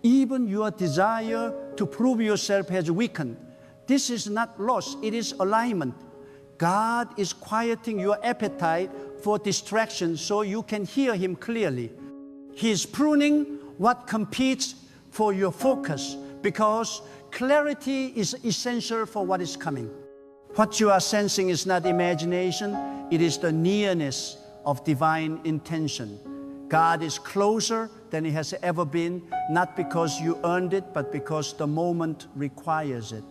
Even your desire to prove yourself has weakened. This is not loss, it is alignment. God is quieting your appetite for distraction so you can hear Him clearly. He is pruning what competes for your focus, because clarity is essential for what is coming. What you are sensing is not imagination, it is the nearness of divine intention. God is closer than He has ever been, not because you earned it, but because the moment requires it.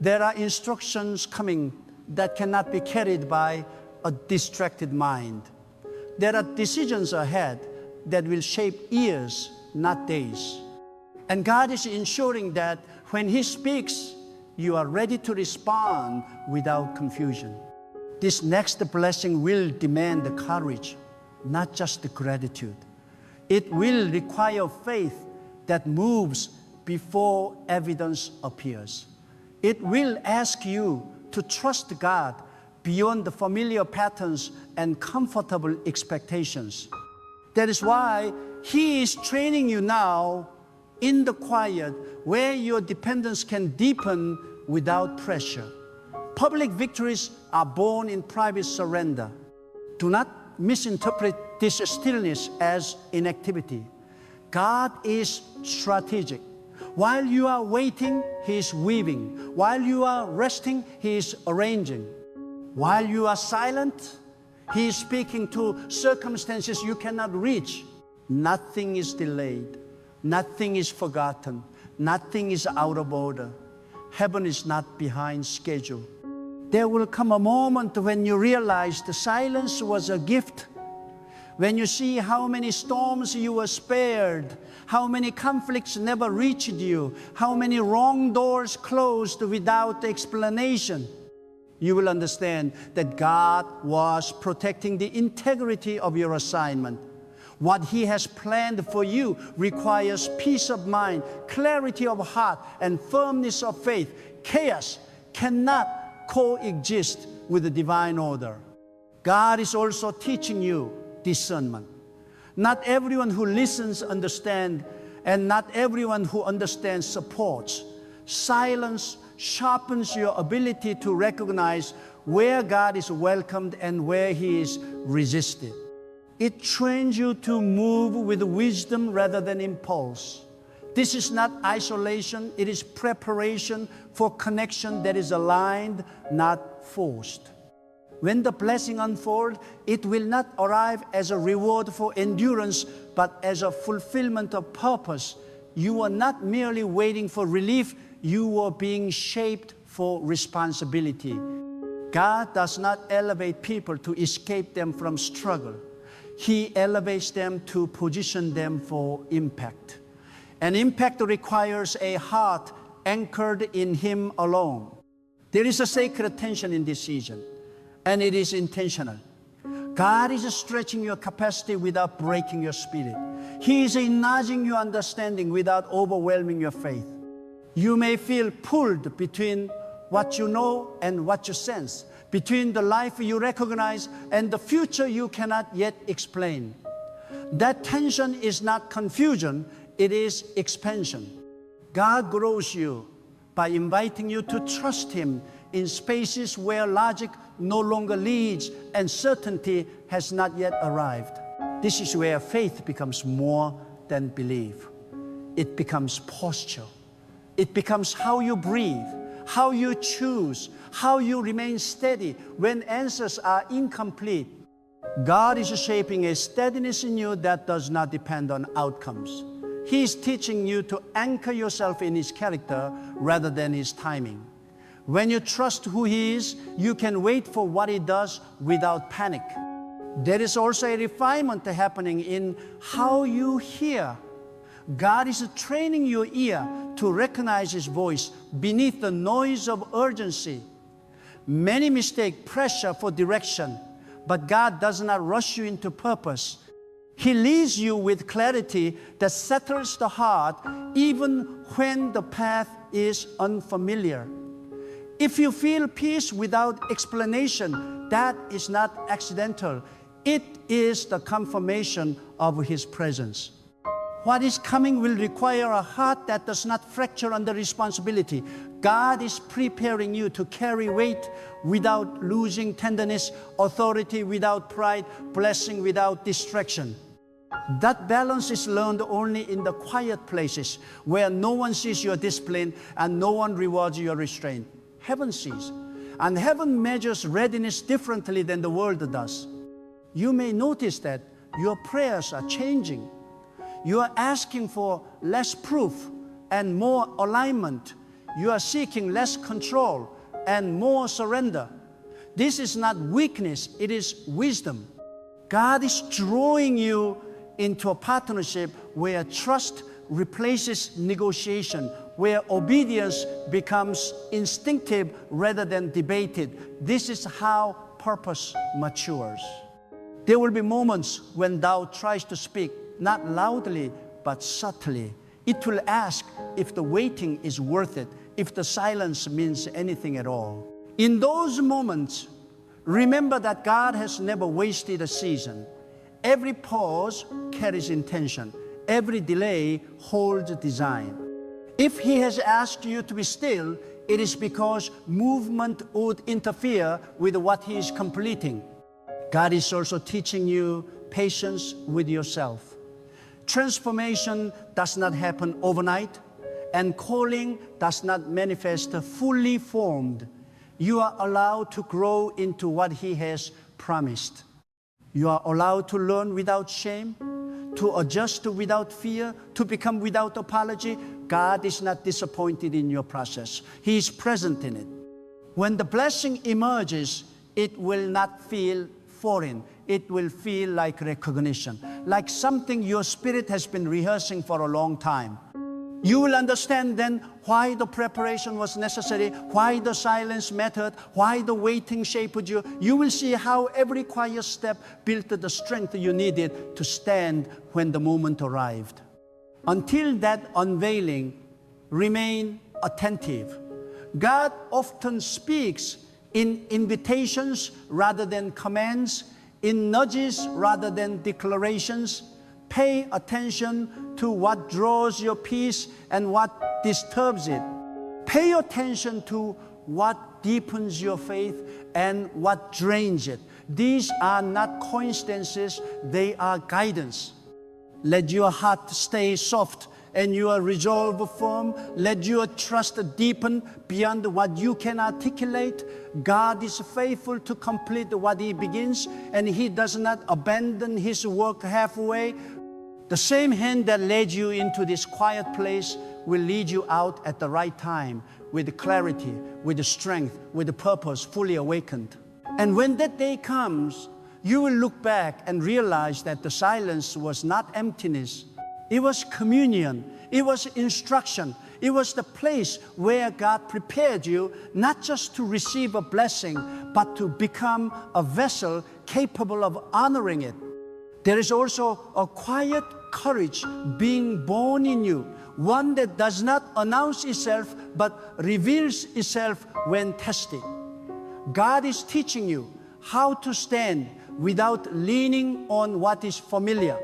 There are instructions coming that cannot be carried by a distracted mind. There are decisions ahead that will shape years, not days. And God is ensuring that when He speaks, you are ready to respond without confusion. This next blessing will demand the courage, not just the gratitude. It will require faith that moves before evidence appears. It will ask you to trust God beyond the familiar patterns and comfortable expectations. That is why He is training you now in the quiet, where your dependence can deepen without pressure. Public victories are born in private surrender. Do not misinterpret this stillness as inactivity. God is strategic. While you are waiting, He is weaving. While you are resting, He is arranging. While you are silent, He is speaking to circumstances you cannot reach. Nothing is delayed. Nothing is forgotten. Nothing is out of order. Heaven is not behind schedule. There will come a moment when you realize the silence was a gift. When you see how many storms you were spared, how many conflicts never reached you, how many wrong doors closed without explanation, you will understand that God was protecting the integrity of your assignment. What He has planned for you requires peace of mind, clarity of heart, and firmness of faith. Chaos cannot coexist with the divine order. God is also teaching you discernment. Not everyone who listens understands, and not everyone who understands supports. Silence sharpens your ability to recognize where God is welcomed and where He is resisted. It trains you to move with wisdom rather than impulse. This is not isolation, it is preparation for connection that is aligned, not forced. When the blessing unfolds, it will not arrive as a reward for endurance, but as a fulfillment of purpose you were not merely waiting for relief, you were being shaped for responsibility. God does not elevate people to escape them from struggle. He elevates them to position them for impact. And impact requires a heart anchored in Him alone. There is a sacred tension in this season, and it is intentional. God is stretching your capacity without breaking your spirit. He is enlarging your understanding without overwhelming your faith. You may feel pulled between what you know and what you sense, between the life you recognize and the future you cannot yet explain. That tension is not confusion, it is expansion. God grows you by inviting you to trust Him in spaces where logic no longer leads and certainty has not yet arrived. This is where faith becomes more than belief. It becomes posture. It becomes how you breathe, how you choose, how you remain steady when answers are incomplete. God is shaping a steadiness in you that does not depend on outcomes. He is teaching you to anchor yourself in His character rather than His timing. When you trust who He is, you can wait for what He does without panic. There is also a refinement happening in how you hear. God is training your ear to recognize His voice beneath the noise of urgency. Many mistake pressure for direction, but God does not rush you into purpose. He leads you with clarity that settles the heart even when the path is unfamiliar. If you feel peace without explanation, that is not accidental. It is the confirmation of His presence. What is coming will require a heart that does not fracture under responsibility. God is preparing you to carry weight without losing tenderness, authority without pride, blessing without distraction. That balance is learned only in the quiet places where no one sees your discipline and no one rewards your restraint. Heaven sees, and heaven measures readiness differently than the world does. You may notice that your prayers are changing. You are asking for less proof and more alignment. You are seeking less control and more surrender. This is not weakness, it is wisdom. God is drawing you into a partnership where trust replaces negotiation, where obedience becomes instinctive rather than debated. This is how purpose matures. There will be moments when doubt tries to speak, not loudly, but subtly. It will ask if the waiting is worth it, if the silence means anything at all. In those moments, remember that God has never wasted a season. Every pause carries intention. Every delay holds design. If He has asked you to be still, it is because movement would interfere with what He is completing. God is also teaching you patience with yourself. Transformation does not happen overnight, and calling does not manifest fully formed. You are allowed to grow into what He has promised. You are allowed to learn without shame, to adjust without fear, to become without apology. God is not disappointed in your process. He is present in it. When the blessing emerges, it will not feel foreign. It will feel like recognition, like something your spirit has been rehearsing for a long time. You will understand then why the preparation was necessary, why the silence mattered, why the waiting shaped you. You will see how every quiet step built the strength you needed to stand when the moment arrived. Until that unveiling, remain attentive. God often speaks in invitations rather than commands, in nudges rather than declarations. Pay attention to what draws your peace and what disturbs it. Pay attention to what deepens your faith and what drains it. These are not coincidences, they are guidance. Let your heart stay soft and your resolve firm. Let your trust deepen beyond what you can articulate. God is faithful to complete what He begins, and He does not abandon His work halfway. The same hand that led you into this quiet place will lead you out at the right time with clarity, with strength, with purpose, fully awakened. And when that day comes, you will look back and realize that the silence was not emptiness. It was communion. It was instruction. It was the place where God prepared you not just to receive a blessing, but to become a vessel capable of honoring it. There is also a quiet courage being born in you, one that does not announce itself, but reveals itself when tested. God is teaching you how to stand without leaning on what is familiar.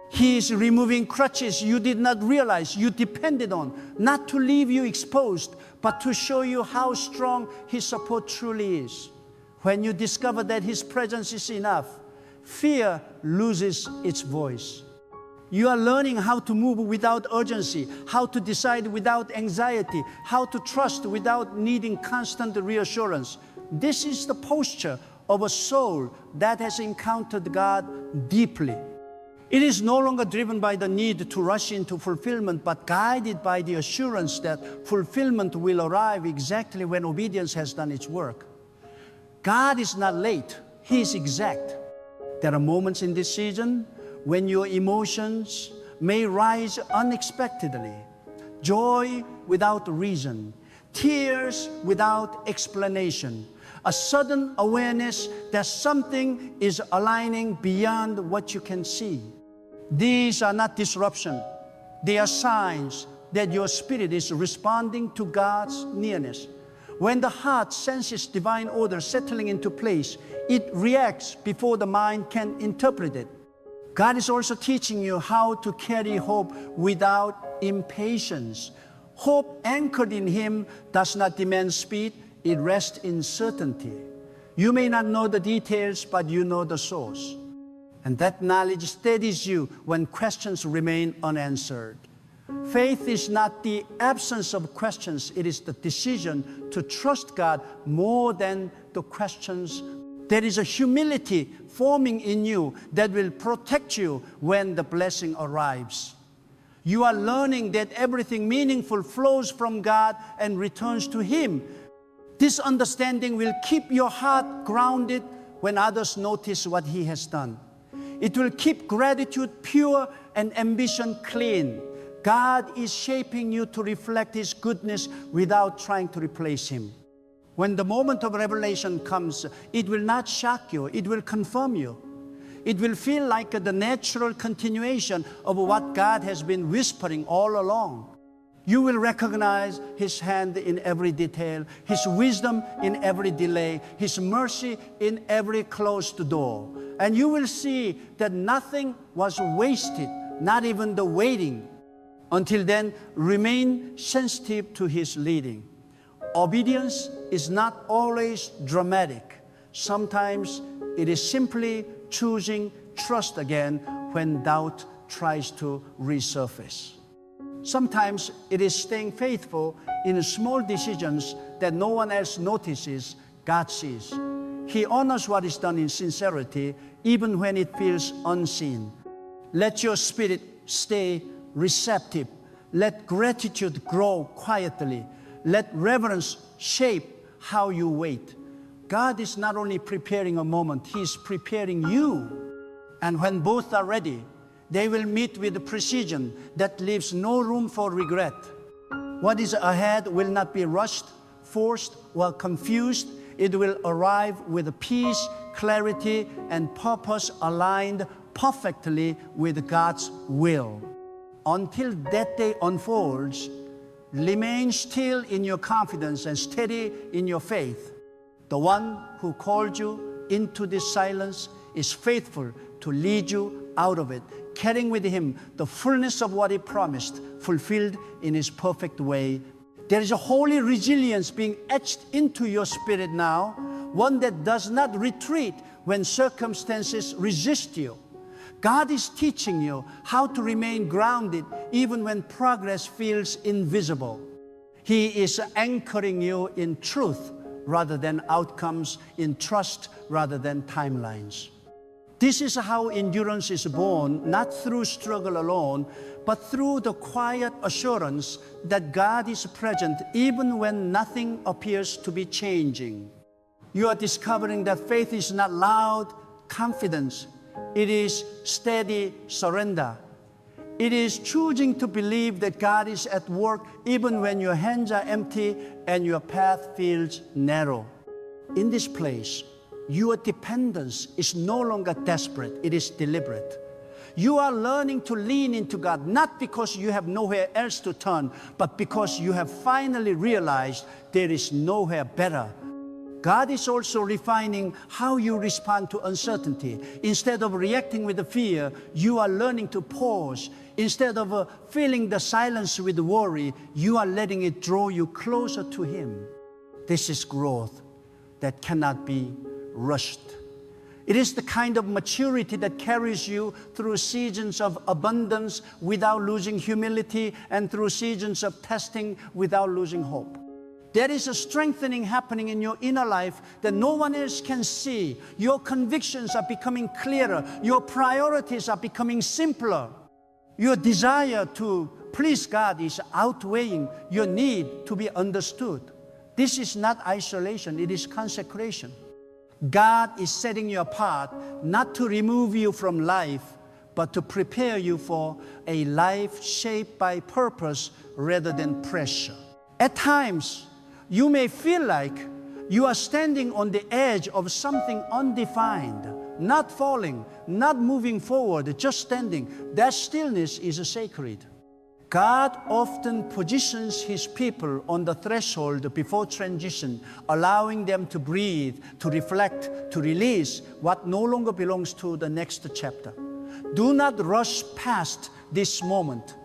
He is removing crutches you did not realize you depended on, not to leave you exposed, but to show you how strong His support truly is. When you discover that His presence is enough, fear loses its voice. You are learning how to move without urgency, how to decide without anxiety, how to trust without needing constant reassurance. This is the posture of a soul that has encountered God deeply. It is no longer driven by the need to rush into fulfillment, but guided by the assurance that fulfillment will arrive exactly when obedience has done its work. God is not late, He is exact. There are moments in this season when your emotions may rise unexpectedly, joy without reason, tears without explanation, a sudden awareness that something is aligning beyond what you can see. These are not disruption. They are signs that your spirit is responding to God's nearness. When the heart senses divine order settling into place, it reacts before the mind can interpret it. God is also teaching you how to carry hope without impatience. Hope anchored in Him does not demand speed, it rests in certainty. You may not know the details, but you know the source. And that knowledge steadies you when questions remain unanswered. Faith is not the absence of questions, it is the decision to trust God more than the questions. There is a humility forming in you that will protect you when the blessing arrives. You are learning that everything meaningful flows from God and returns to Him. This understanding will keep your heart grounded when others notice what He has done. It will keep gratitude pure and ambition clean. God is shaping you to reflect His goodness without trying to replace Him. When the moment of revelation comes, it will not shock you, it will confirm you. It will feel like the natural continuation of what God has been whispering all along. You will recognize His hand in every detail, His wisdom in every delay, His mercy in every closed door. And you will see that nothing was wasted, not even the waiting. Until then, remain sensitive to His leading. Obedience is not always dramatic. Sometimes it is simply choosing trust again when doubt tries to resurface. Sometimes it is staying faithful in small decisions that no one else notices, God sees. He honors what is done in sincerity, even when it feels unseen. Let your spirit stay receptive. Let gratitude grow quietly. Let reverence shape how you wait. God is not only preparing a moment, He is preparing you. And when both are ready, they will meet with precision that leaves no room for regret. What is ahead will not be rushed, forced, or confused. It will arrive with peace, clarity, and purpose aligned perfectly with God's will. Until that day unfolds, remain still in your confidence and steady in your faith. The one who called you into this silence is faithful to lead you out of it, carrying with Him the fullness of what He promised, fulfilled in His perfect way. There is a holy resilience being etched into your spirit now, one that does not retreat when circumstances resist you. God is teaching you how to remain grounded even when progress feels invisible. He is anchoring you in truth rather than outcomes, in trust rather than timelines. This is how endurance is born, not through struggle alone, but through the quiet assurance that God is present even when nothing appears to be changing. You are discovering that faith is not loud confidence. It is steady surrender. It is choosing to believe that God is at work even when your hands are empty and your path feels narrow. In this place, your dependence is no longer desperate, it is deliberate. You are learning to lean into God, not because you have nowhere else to turn, but because you have finally realized there is nowhere better. God is also refining how you respond to uncertainty. Instead of reacting with fear, you are learning to pause. Instead of filling the silence with worry, you are letting it draw you closer to Him. This is growth that cannot be rushed. It is the kind of maturity that carries you through seasons of abundance without losing humility and through seasons of testing without losing hope. There is a strengthening happening in your inner life that no one else can see. Your convictions are becoming clearer. Your priorities are becoming simpler. Your desire to please God is outweighing your need to be understood. This is not isolation, it is consecration. God is setting you apart, not to remove you from life, but to prepare you for a life shaped by purpose rather than pressure. At times, you may feel like you are standing on the edge of something undefined, not falling, not moving forward, just standing. That stillness is sacred. God often positions His people on the threshold before transition, allowing them to breathe, to reflect, to release what no longer belongs to the next chapter. Do not rush past this moment.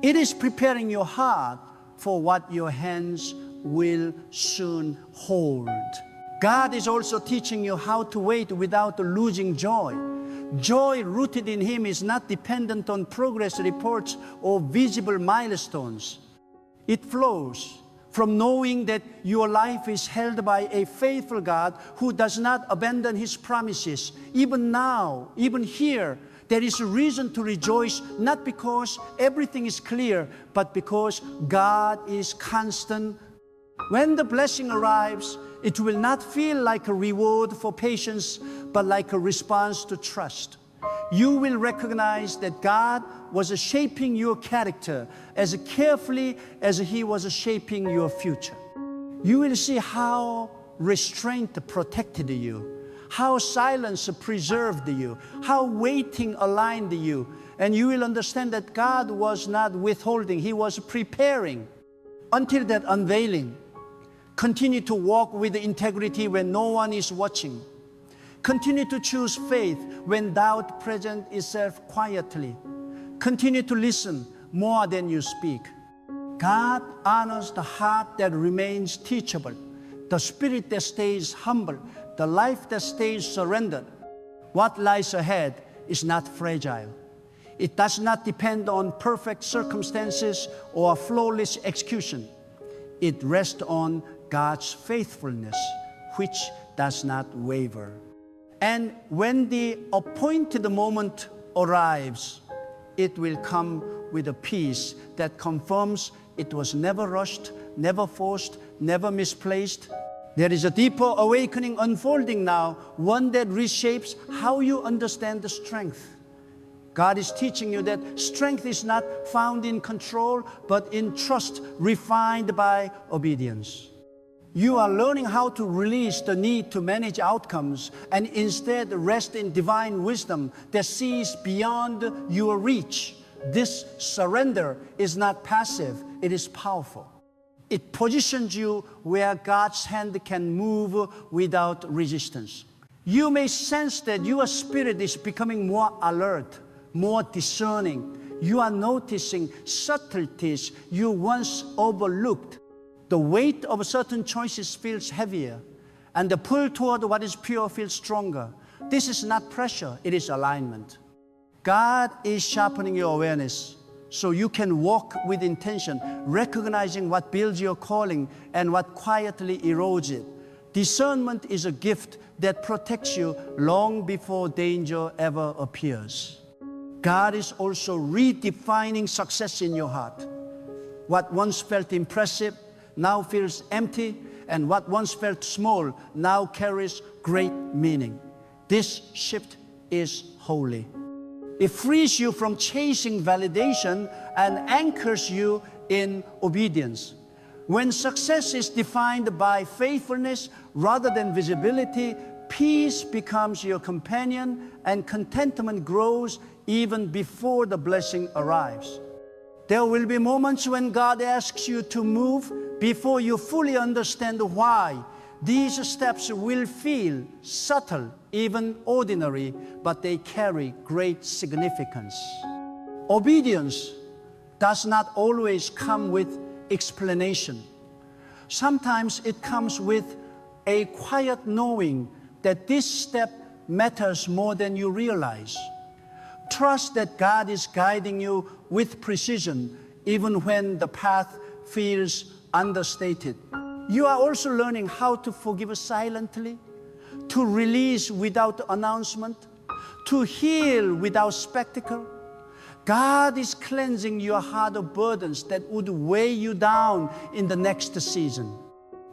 It is preparing your heart for what your hands will soon hold. God is also teaching you how to wait without losing joy. Joy rooted in Him is not dependent on progress reports or visible milestones. It flows from knowing that your life is held by a faithful God who does not abandon His promises. Even now, even here, there is a reason to rejoice, not because everything is clear, but because God is constant. When the blessing arrives, it will not feel like a reward for patience, but like a response to trust. You will recognize that God was shaping your character as carefully as He was shaping your future. You will see how restraint protected you, how silence preserved you, how waiting aligned you, and you will understand that God was not withholding, He was preparing. Until that unveiling, continue to walk with integrity when no one is watching. Continue to choose faith when doubt presents itself quietly. Continue to listen more than you speak. God honors the heart that remains teachable, the spirit that stays humble, the life that stays surrendered. What lies ahead is not fragile. It does not depend on perfect circumstances or flawless execution. It rests on God's faithfulness, which does not waver. And when the appointed moment arrives, it will come with a peace that confirms it was never rushed, never forced, never misplaced. There is a deeper awakening unfolding now, one that reshapes how you understand the strength. God is teaching you that strength is not found in control, but in trust refined by obedience. You are learning how to release the need to manage outcomes and instead rest in divine wisdom that sees beyond your reach. This surrender is not passive, it is powerful. It positions you where God's hand can move without resistance. You may sense that your spirit is becoming more alert, more discerning. You are noticing subtleties you once overlooked. The weight of certain choices feels heavier, and the pull toward what is pure feels stronger. This is not pressure, it is alignment. God is sharpening your awareness so you can walk with intention, recognizing what builds your calling and what quietly erodes it. Discernment is a gift that protects you long before danger ever appears. God is also redefining success in your heart. What once felt impressive now feels empty, and what once felt small now carries great meaning. This shift is holy. It frees you from chasing validation and anchors you in obedience. When success is defined by faithfulness rather than visibility, peace becomes your companion and contentment grows even before the blessing arrives. There will be moments when God asks you to move before you fully understand why. These steps will feel subtle, even ordinary, but they carry great significance. Obedience does not always come with explanation. Sometimes it comes with a quiet knowing that this step matters more than you realize. Trust that God is guiding you with precision, even when the path feels understated. You are also learning how to forgive silently, to release without announcement, to heal without spectacle. God is cleansing your heart of burdens that would weigh you down in the next season.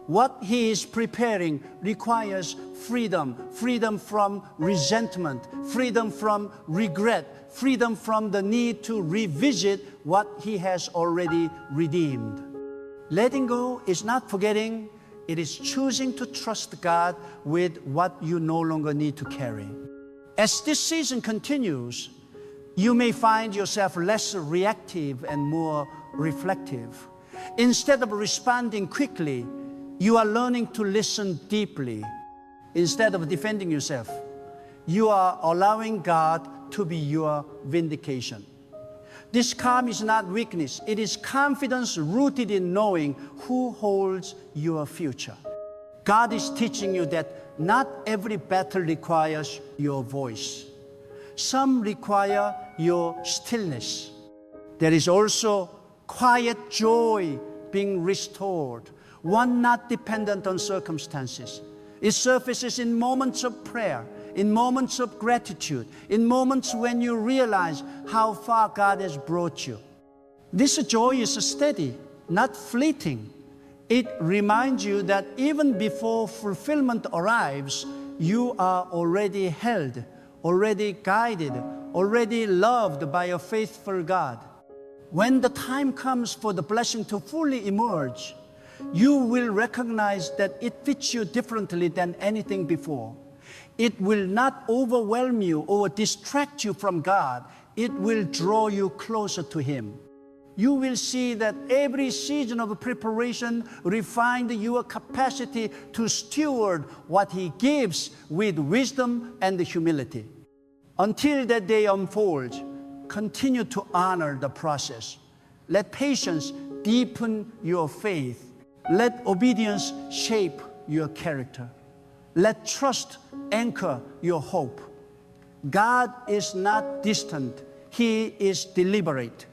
What He is preparing requires freedom, freedom from resentment, freedom from regret, freedom from the need to revisit what He has already redeemed. Letting go is not forgetting, it is choosing to trust God with what you no longer need to carry. As this season continues, you may find yourself less reactive and more reflective. Instead of responding quickly, you are learning to listen deeply. Instead of defending yourself, you are allowing God to be your vindication. This calm is not weakness. It is confidence rooted in knowing who holds your future. God is teaching you that not every battle requires your voice. Some require your stillness. There is also quiet joy being restored, one not dependent on circumstances. It surfaces in moments of prayer, in moments of gratitude, in moments when you realize how far God has brought you. This joy is steady, not fleeting. It reminds you that even before fulfillment arrives, you are already held, already guided, already loved by a faithful God. When the time comes for the blessing to fully emerge, you will recognize that it fits you differently than anything before. It will not overwhelm you or distract you from God. It will draw you closer to Him. You will see that every season of preparation refined your capacity to steward what He gives with wisdom and humility. Until that day unfolds, continue to honor the process. Let patience deepen your faith. Let obedience shape your character. Let trust anchor your hope. God is not distant. He is deliberate.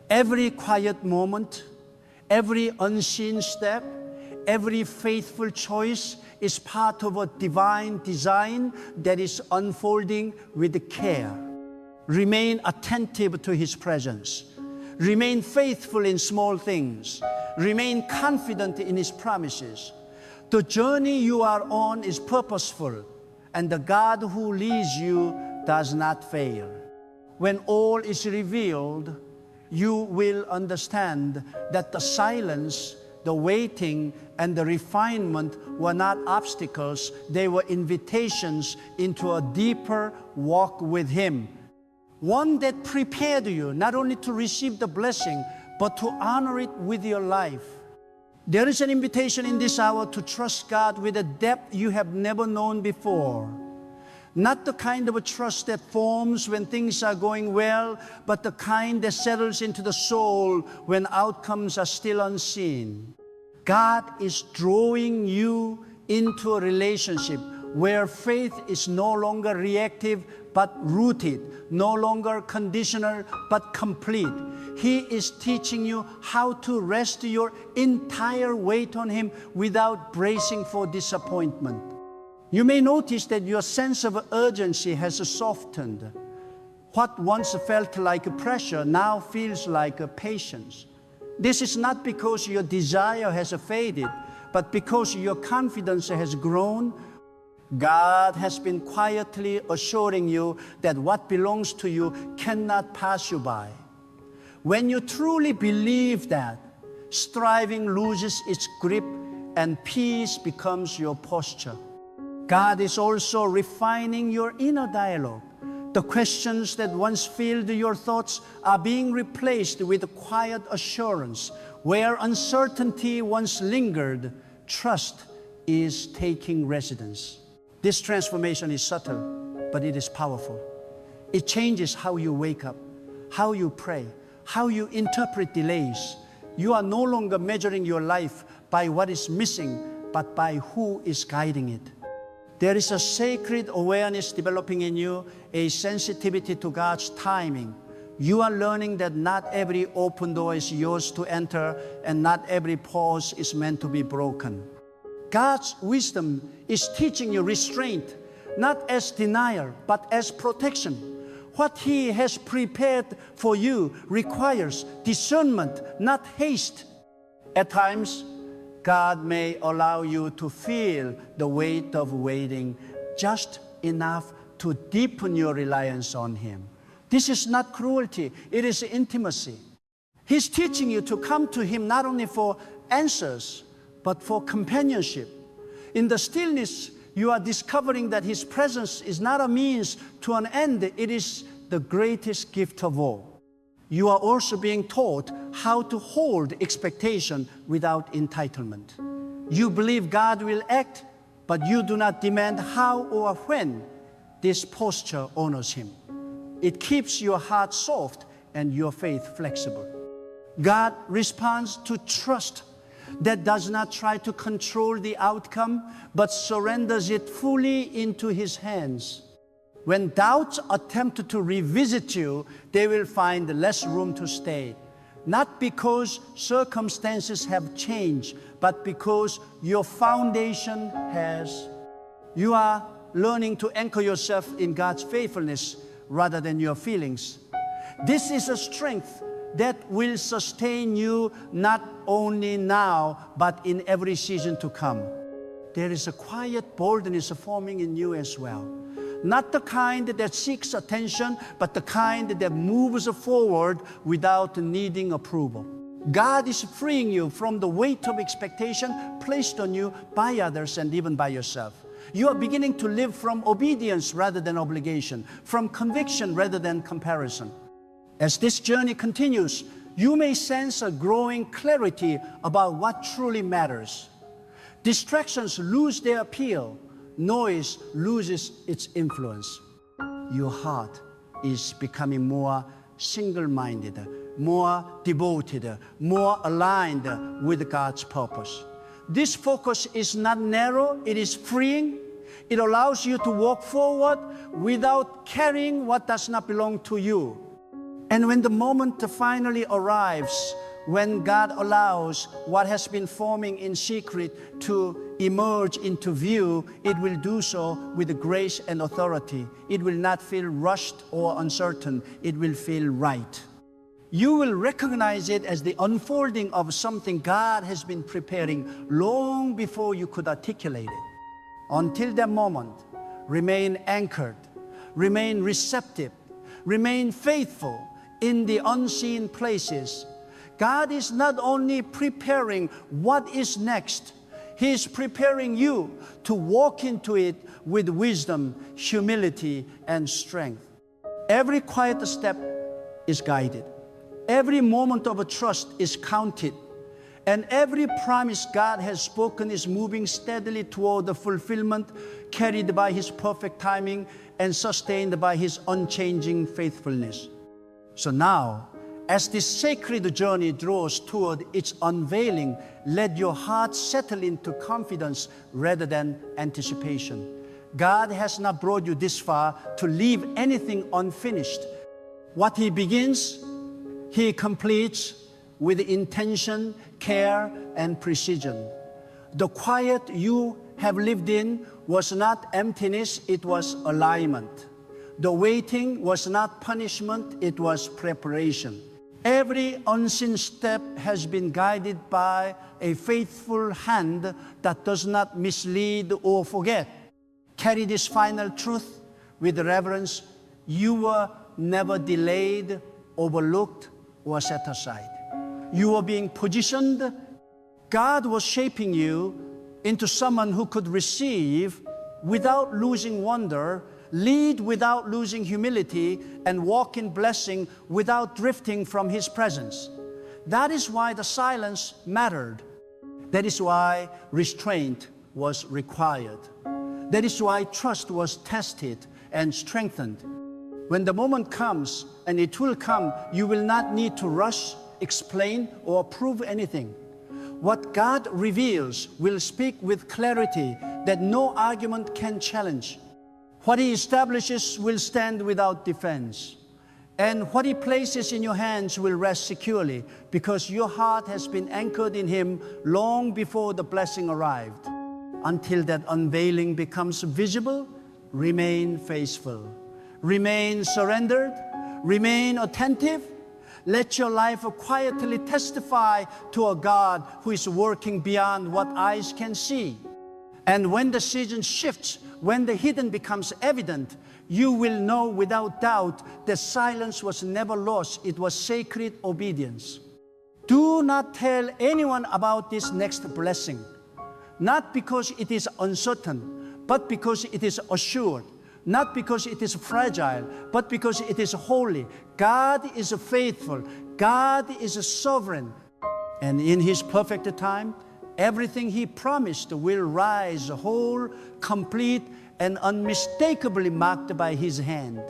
Every quiet moment, every unseen step, every faithful choice is part of a divine design that is unfolding with care. Remain attentive to His presence. Remain faithful in small things. Remain confident in His promises. The journey you are on is purposeful, and the God who leads you does not fail. When all is revealed, you will understand that the silence, the waiting, and the refinement were not obstacles. They were invitations into a deeper walk with Him. One that prepared you not only to receive the blessing, but to honor it with your life. There is an invitation in this hour to trust God with a depth you have never known before. Not the kind of a trust that forms when things are going well, but the kind that settles into the soul when outcomes are still unseen. God is drawing you into a relationship where faith is no longer reactive, but rooted, no longer conditional, but complete. He is teaching you how to rest your entire weight on Him without bracing for disappointment. You may notice that your sense of urgency has softened. What once felt like a pressure now feels like a patience. This is not because your desire has faded, but because your confidence has grown. God has been quietly assuring you that what belongs to you cannot pass you by. When you truly believe that, striving loses its grip and peace becomes your posture. God is also refining your inner dialogue. The questions that once filled your thoughts are being replaced with quiet assurance. Where uncertainty once lingered, trust is taking residence. This transformation is subtle, but it is powerful. It changes how you wake up, how you pray, how you interpret delays. You are no longer measuring your life by what is missing, but by who is guiding it. There is a sacred awareness developing in you, a sensitivity to God's timing. You are learning that not every open door is yours to enter, and not every pause is meant to be broken. God's wisdom is teaching you restraint, not as denial, but as protection. What He has prepared for you requires discernment, not haste. At times, God may allow you to feel the weight of waiting just enough to deepen your reliance on Him. This is not cruelty, it is intimacy. He's teaching you to come to Him not only for answers, but for companionship. In the stillness, you are discovering that His presence is not a means to an end, it is the greatest gift of all. You are also being taught how to hold expectation without entitlement. You believe God will act, but you do not demand how or when. This posture honors Him. It keeps your heart soft and your faith flexible. God responds to trust that does not try to control the outcome, but surrenders it fully into His hands. When doubts attempt to revisit you, they will find less room to stay. Not because circumstances have changed, but because your foundation has. You are learning to anchor yourself in God's faithfulness rather than your feelings. This is a strength that will sustain you not only now, but in every season to come. There is a quiet boldness forming in you as well. Not the kind that seeks attention, but the kind that moves forward without needing approval. God is freeing you from the weight of expectation placed on you by others and even by yourself. You are beginning to live from obedience rather than obligation, from conviction rather than comparison. As this journey continues, you may sense a growing clarity about what truly matters. Distractions lose their appeal. Noise loses its influence. Your heart is becoming more single-minded, more devoted, more aligned with God's purpose. This focus is not narrow, it is freeing. It allows you to walk forward without carrying what does not belong to you. And when the moment finally arrives, when God allows what has been forming in secret to emerge into view, it will do so with grace and authority. It will not feel rushed or uncertain. It will feel right. You will recognize it as the unfolding of something God has been preparing long before you could articulate it. Until that moment, remain anchored, remain receptive, remain faithful in the unseen places. God is not only preparing what is next, He is preparing you to walk into it with wisdom, humility, and strength. Every quiet step is guided. Every moment of trust is counted. And every promise God has spoken is moving steadily toward the fulfillment, carried by His perfect timing and sustained by His unchanging faithfulness. So now, as this sacred journey draws toward its unveiling, let your heart settle into confidence rather than anticipation. God has not brought you this far to leave anything unfinished. What He begins, He completes with intention, care, and precision. The quiet you have lived in was not emptiness, it was alignment. The waiting was not punishment, it was preparation. Every unseen step has been guided by a faithful hand that does not mislead or forget. Carry this final truth with reverence. You were never delayed, overlooked, or set aside. You were being positioned. God was shaping you into someone who could receive without losing wonder, lead without losing humility, and walk in blessing without drifting from His presence. That is why the silence mattered. That is why restraint was required. That is why trust was tested and strengthened. When the moment comes, and it will come, you will not need to rush, explain, or prove anything. What God reveals will speak with clarity that no argument can challenge. What He establishes will stand without defense. And what He places in your hands will rest securely because your heart has been anchored in Him long before the blessing arrived. Until that unveiling becomes visible, remain faithful. Remain surrendered. Remain attentive. Let your life quietly testify to a God who is working beyond what eyes can see. And when the season shifts, when the hidden becomes evident, you will know without doubt that silence was never lost. It was sacred obedience. Do not tell anyone about this next blessing, not because it is uncertain, but because it is assured. Not because it is fragile, but because it is holy. God is faithful. God is sovereign. And in His perfect time, everything He promised will rise whole, complete, and unmistakably marked by His hand.